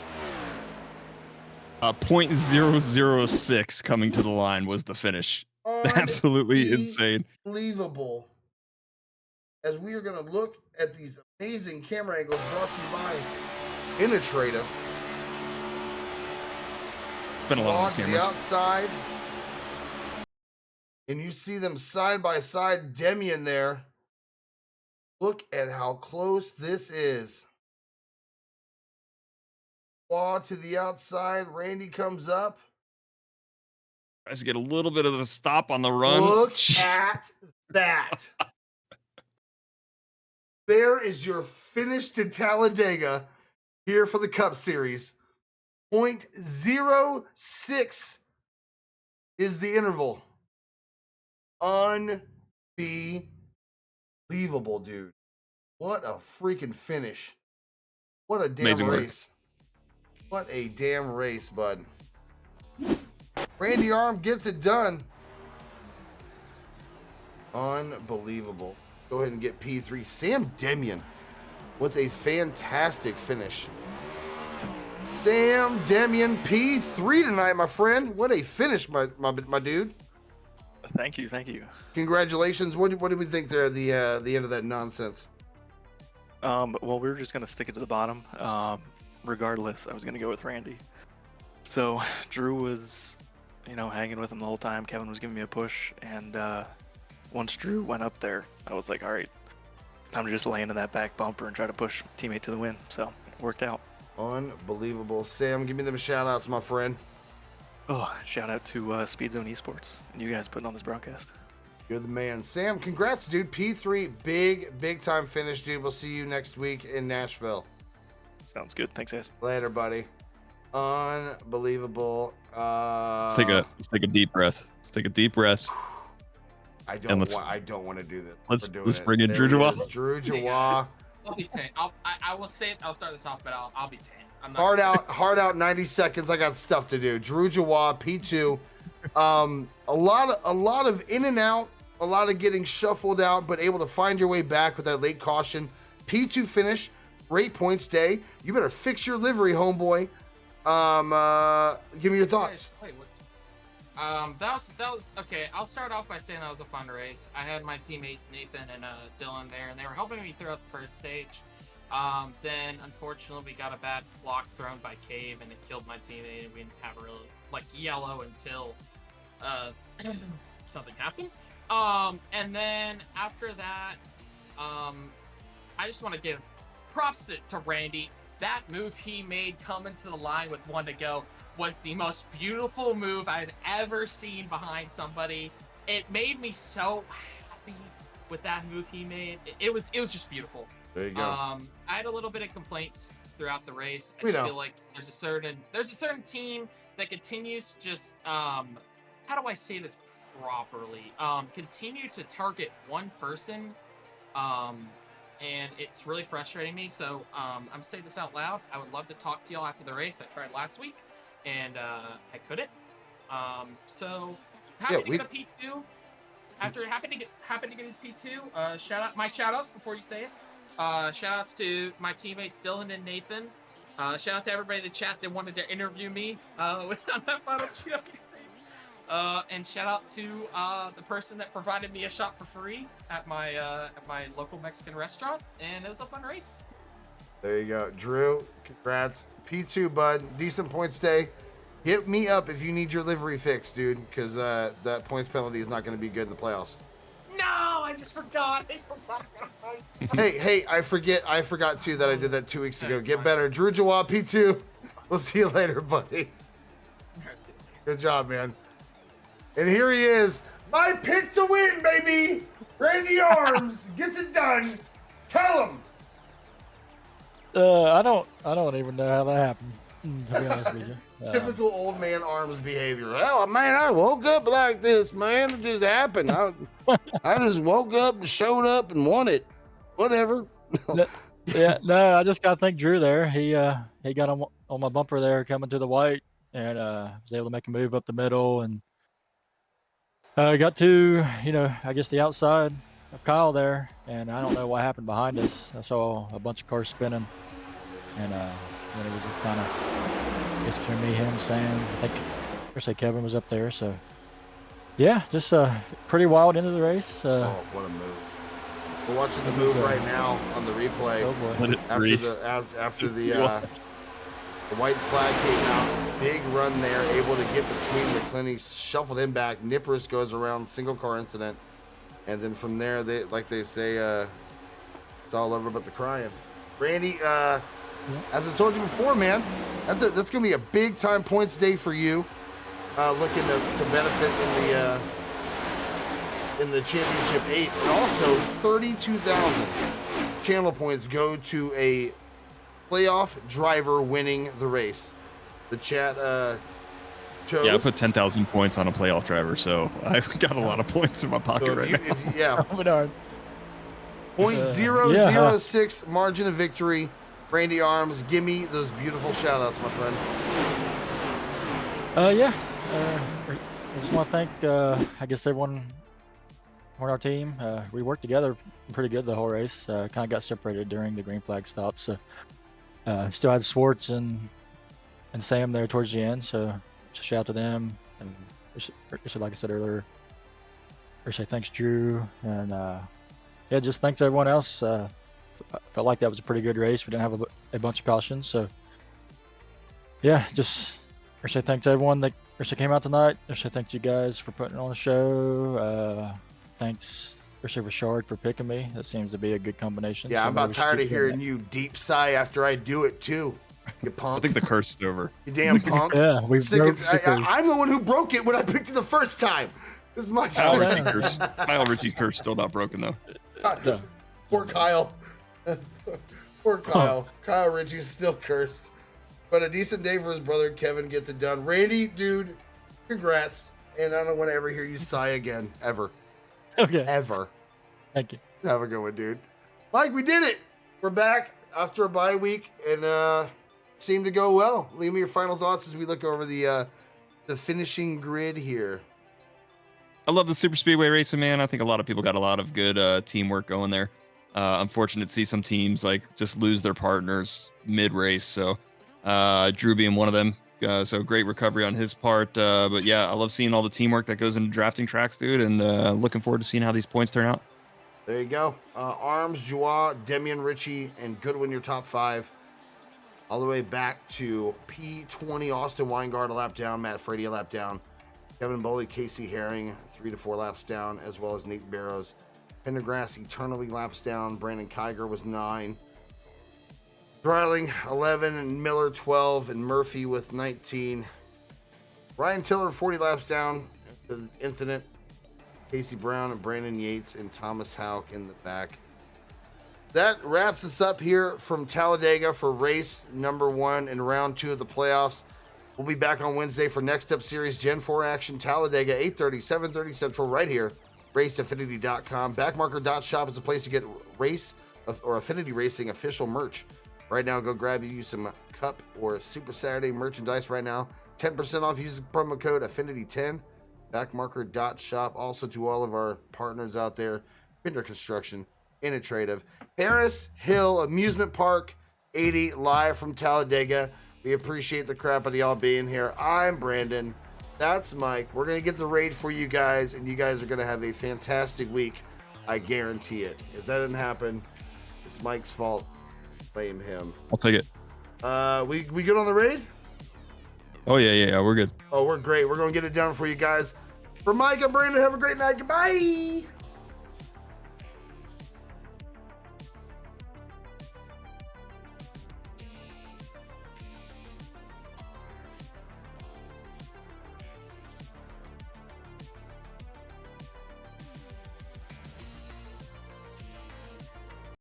0.006 coming to the line was the finish. Absolutely insane. Unbelievable. As we are going to look at these amazing camera angles brought to you by Innotrative. It's been a lot of these cameras. To the outside. And you see them side by side, Demian there. Look at how close this is. Wall to the outside. Randy comes up. Tries to get a little bit of a stop on the run. Look at that. There is your finish to Talladega here for the Cup Series. 0.06 is the interval. Unbelievable, dude. What a freaking finish. What a damn Amazing work. race. What a damn race, bud. Randy Arm gets it done. Unbelievable. Go ahead and get P3. Sam Demian with a fantastic finish. Sam Demian, P3 tonight, my friend. What a finish, my dude. Thank you, thank you. Congratulations. What did we think there at the end of that nonsense? Well, we were just gonna stick it to the bottom. Regardless, I was gonna go with Randy. So Drew was, hanging with him the whole time. Kevin was giving me a push, and once Drew went up there, I was like, all right, time to just land in that back bumper and try to push my teammate to the win. So it worked out. Unbelievable. Sam, give me them shout outs, my friend. Oh, shout out to Speed Zone Esports and you guys putting on this broadcast. You're the man. Sam, congrats, dude. P3, big time finish, dude. We'll see you next week in Nashville. Sounds good. Thanks, guys. Later, buddy. Unbelievable. Let's take a deep breath. I don't want to do this. Let's bring in Drew Jawa. Drew Jawa. I'll be 10. I will say it. I'll start this off, but I'll be 10. I'm not Hard out 90 seconds. I got stuff to do. Drew Jawa, P2. A lot of in and out, a lot of getting shuffled out, but able to find your way back with that late caution. P2 finish, great points day. You better fix your livery, homeboy. Give me your thoughts. Wait, that was okay. I'll start off by saying that was a fun race. I had my teammates Nathan and Dylan there, and they were helping me throughout the first stage. Then unfortunately we got a bad block thrown by Cave, and it killed my teammate, and we didn't have a real yellow until something happened. And then after that, I just want to give props to Randy. That move he made coming to the line with 1 to go was the most beautiful move I've ever seen behind somebody. It made me so happy with that move he made. It was just beautiful. There you go. I had a little bit of complaints throughout the race. I just feel like there's a certain team that continues to just how do I say this properly? Continue to target one person. And it's really frustrating me. So I'm saying this out loud. I would love to talk to y'all after the race. I tried last week, and I couldn't. So happy to get a P2. After happy to get a P2. Shout outs before you say it. Shout outs to my teammates Dylan and Nathan. Shout out to everybody in the chat that wanted to interview me on that final GWC. And shout out to the person that provided me a shot for free at my local Mexican restaurant, and it was a fun race. There you go, Drew. Congrats, P2, bud. Decent points day. Hit me up if you need your livery fixed, dude, because that points penalty is not going to be good in the playoffs. No, I just forgot. Hey, I forgot too that I did that 2 weeks ago. Get better, Drew Jawa, P2. We'll see you later, buddy. Good job, man. And here he is, my pick to win, baby. Randy Arms gets it done. Tell him. I don't even know how that happened. To be honest with you. Typical old man Arms behavior. Well, man, I woke up like this, man. It just happened. I just woke up and showed up and won it. Whatever. No, I just got to thank Drew there. He got on my bumper there coming to the white, and was able to make a move up the middle, and got to, I guess the outside of Kyle there, and I don't know what happened behind us. I saw a bunch of cars spinning, and then it was just kind of, I guess between me, him, Sam, I think Kevin was up there. So yeah, just pretty wild end of the race. Oh, what a move! We're watching the move right now on the replay. Oh boy! After the white flag came out. big run there, able to get between McClenny, shuffled him back. Nippers goes around, single car incident. And then from there, they say, it's all over but the crying. Randy, as I told you before, man, that's going to be a big time points day for you. Looking to benefit in the championship 8, and also 32,000 channel points go to a playoff driver winning the race. The chat chose. Yeah, I put 10,000 points on a playoff driver, so I've got a lot of points in my pocket So right now. yeah. .006 margin of victory. Randy Arms, give me those beautiful shout outs, my friend. Yeah. I just want to thank, I guess, everyone on our team. We worked together pretty good the whole race. Kind of got separated during the green flag stop. So still had Swartz and Sam there towards the end. So just shout out to them. And like I said earlier, or say thanks, Drew. And yeah, just thanks to everyone else. I felt like that was a pretty good race. We didn't have a bunch of cautions. So yeah, just say thanks to everyone that came out tonight. Say thanks to you guys for putting on the show. Thanks, Richard, for picking me. That seems to be a good combination. Yeah, so I'm about tired of hearing you deep sigh after I do it too. You punk. I think the curse is over. You damn punk. Yeah, I'm the one who broke it when I picked it the first time. This is my Kyle Ritchie's curse still not broken though. Poor Kyle. Poor Kyle. Kyle Ritchie's still cursed. But a decent day for his brother. Kevin gets it done. Randy, dude, congrats. And I don't want to ever hear you sigh again. Ever. Okay. Ever. Thank you. Have a good one, dude. Mike, we did it. We're back after a bye week and seemed to go well. Leave me your final thoughts as we look over the finishing grid here. I love the super speedway racing, man. I think a lot of people got a lot of good teamwork going there. Unfortunate to see some teams like just lose their partners mid-race. So Drew being one of them. So great recovery on his part. But yeah, I love seeing all the teamwork that goes into drafting tracks, dude. And looking forward to seeing how these points turn out. There you go. Arms, Joie, Demian Ritchie, and Goodwin, your top 5. All the way back to P20, Austin Weingart, a lap down. Matt Frady, a lap down. Kevin Boley, Casey Herring, 3 to 4 laps down, as well as Nate Barrows. Pendergrass eternally laps down. Brandon Kiger was 9. Dreiling 11, and Miller 12, and Murphy with 19. Ryan Tiller 40 laps down. The incident. Casey Brown and Brandon Yates and Thomas Houck in the back. That wraps us up here from Talladega for race number 1 in round 2 of the playoffs. We'll be back on Wednesday for Next Up Series Gen 4 action. Talladega, 8:30, 7:30 Central, right here. RaceAffinity.com. Backmarker.shop is a place to get race or Affinity Racing official merch. Right now, go grab you some Cup or Super Saturday merchandise right now. 10% off. Use the promo code Affinity10. Backmarker.shop. Also to all of our partners out there. Pinder Construction, Innovative. Harris Hill Amusement Park, 80, live from Talladega. We appreciate the crap out of y'all being here. I'm Brandon. That's Mike. We're going to get the raid for you guys, and you guys are going to have a fantastic week. I guarantee it. If that didn't happen, it's Mike's fault. Blame him. I'll take it. We good on the raid? Oh, yeah. We're good. Oh, we're great. We're going to get it done for you guys. For Mike, I'm Brandon. Have a great night. Goodbye.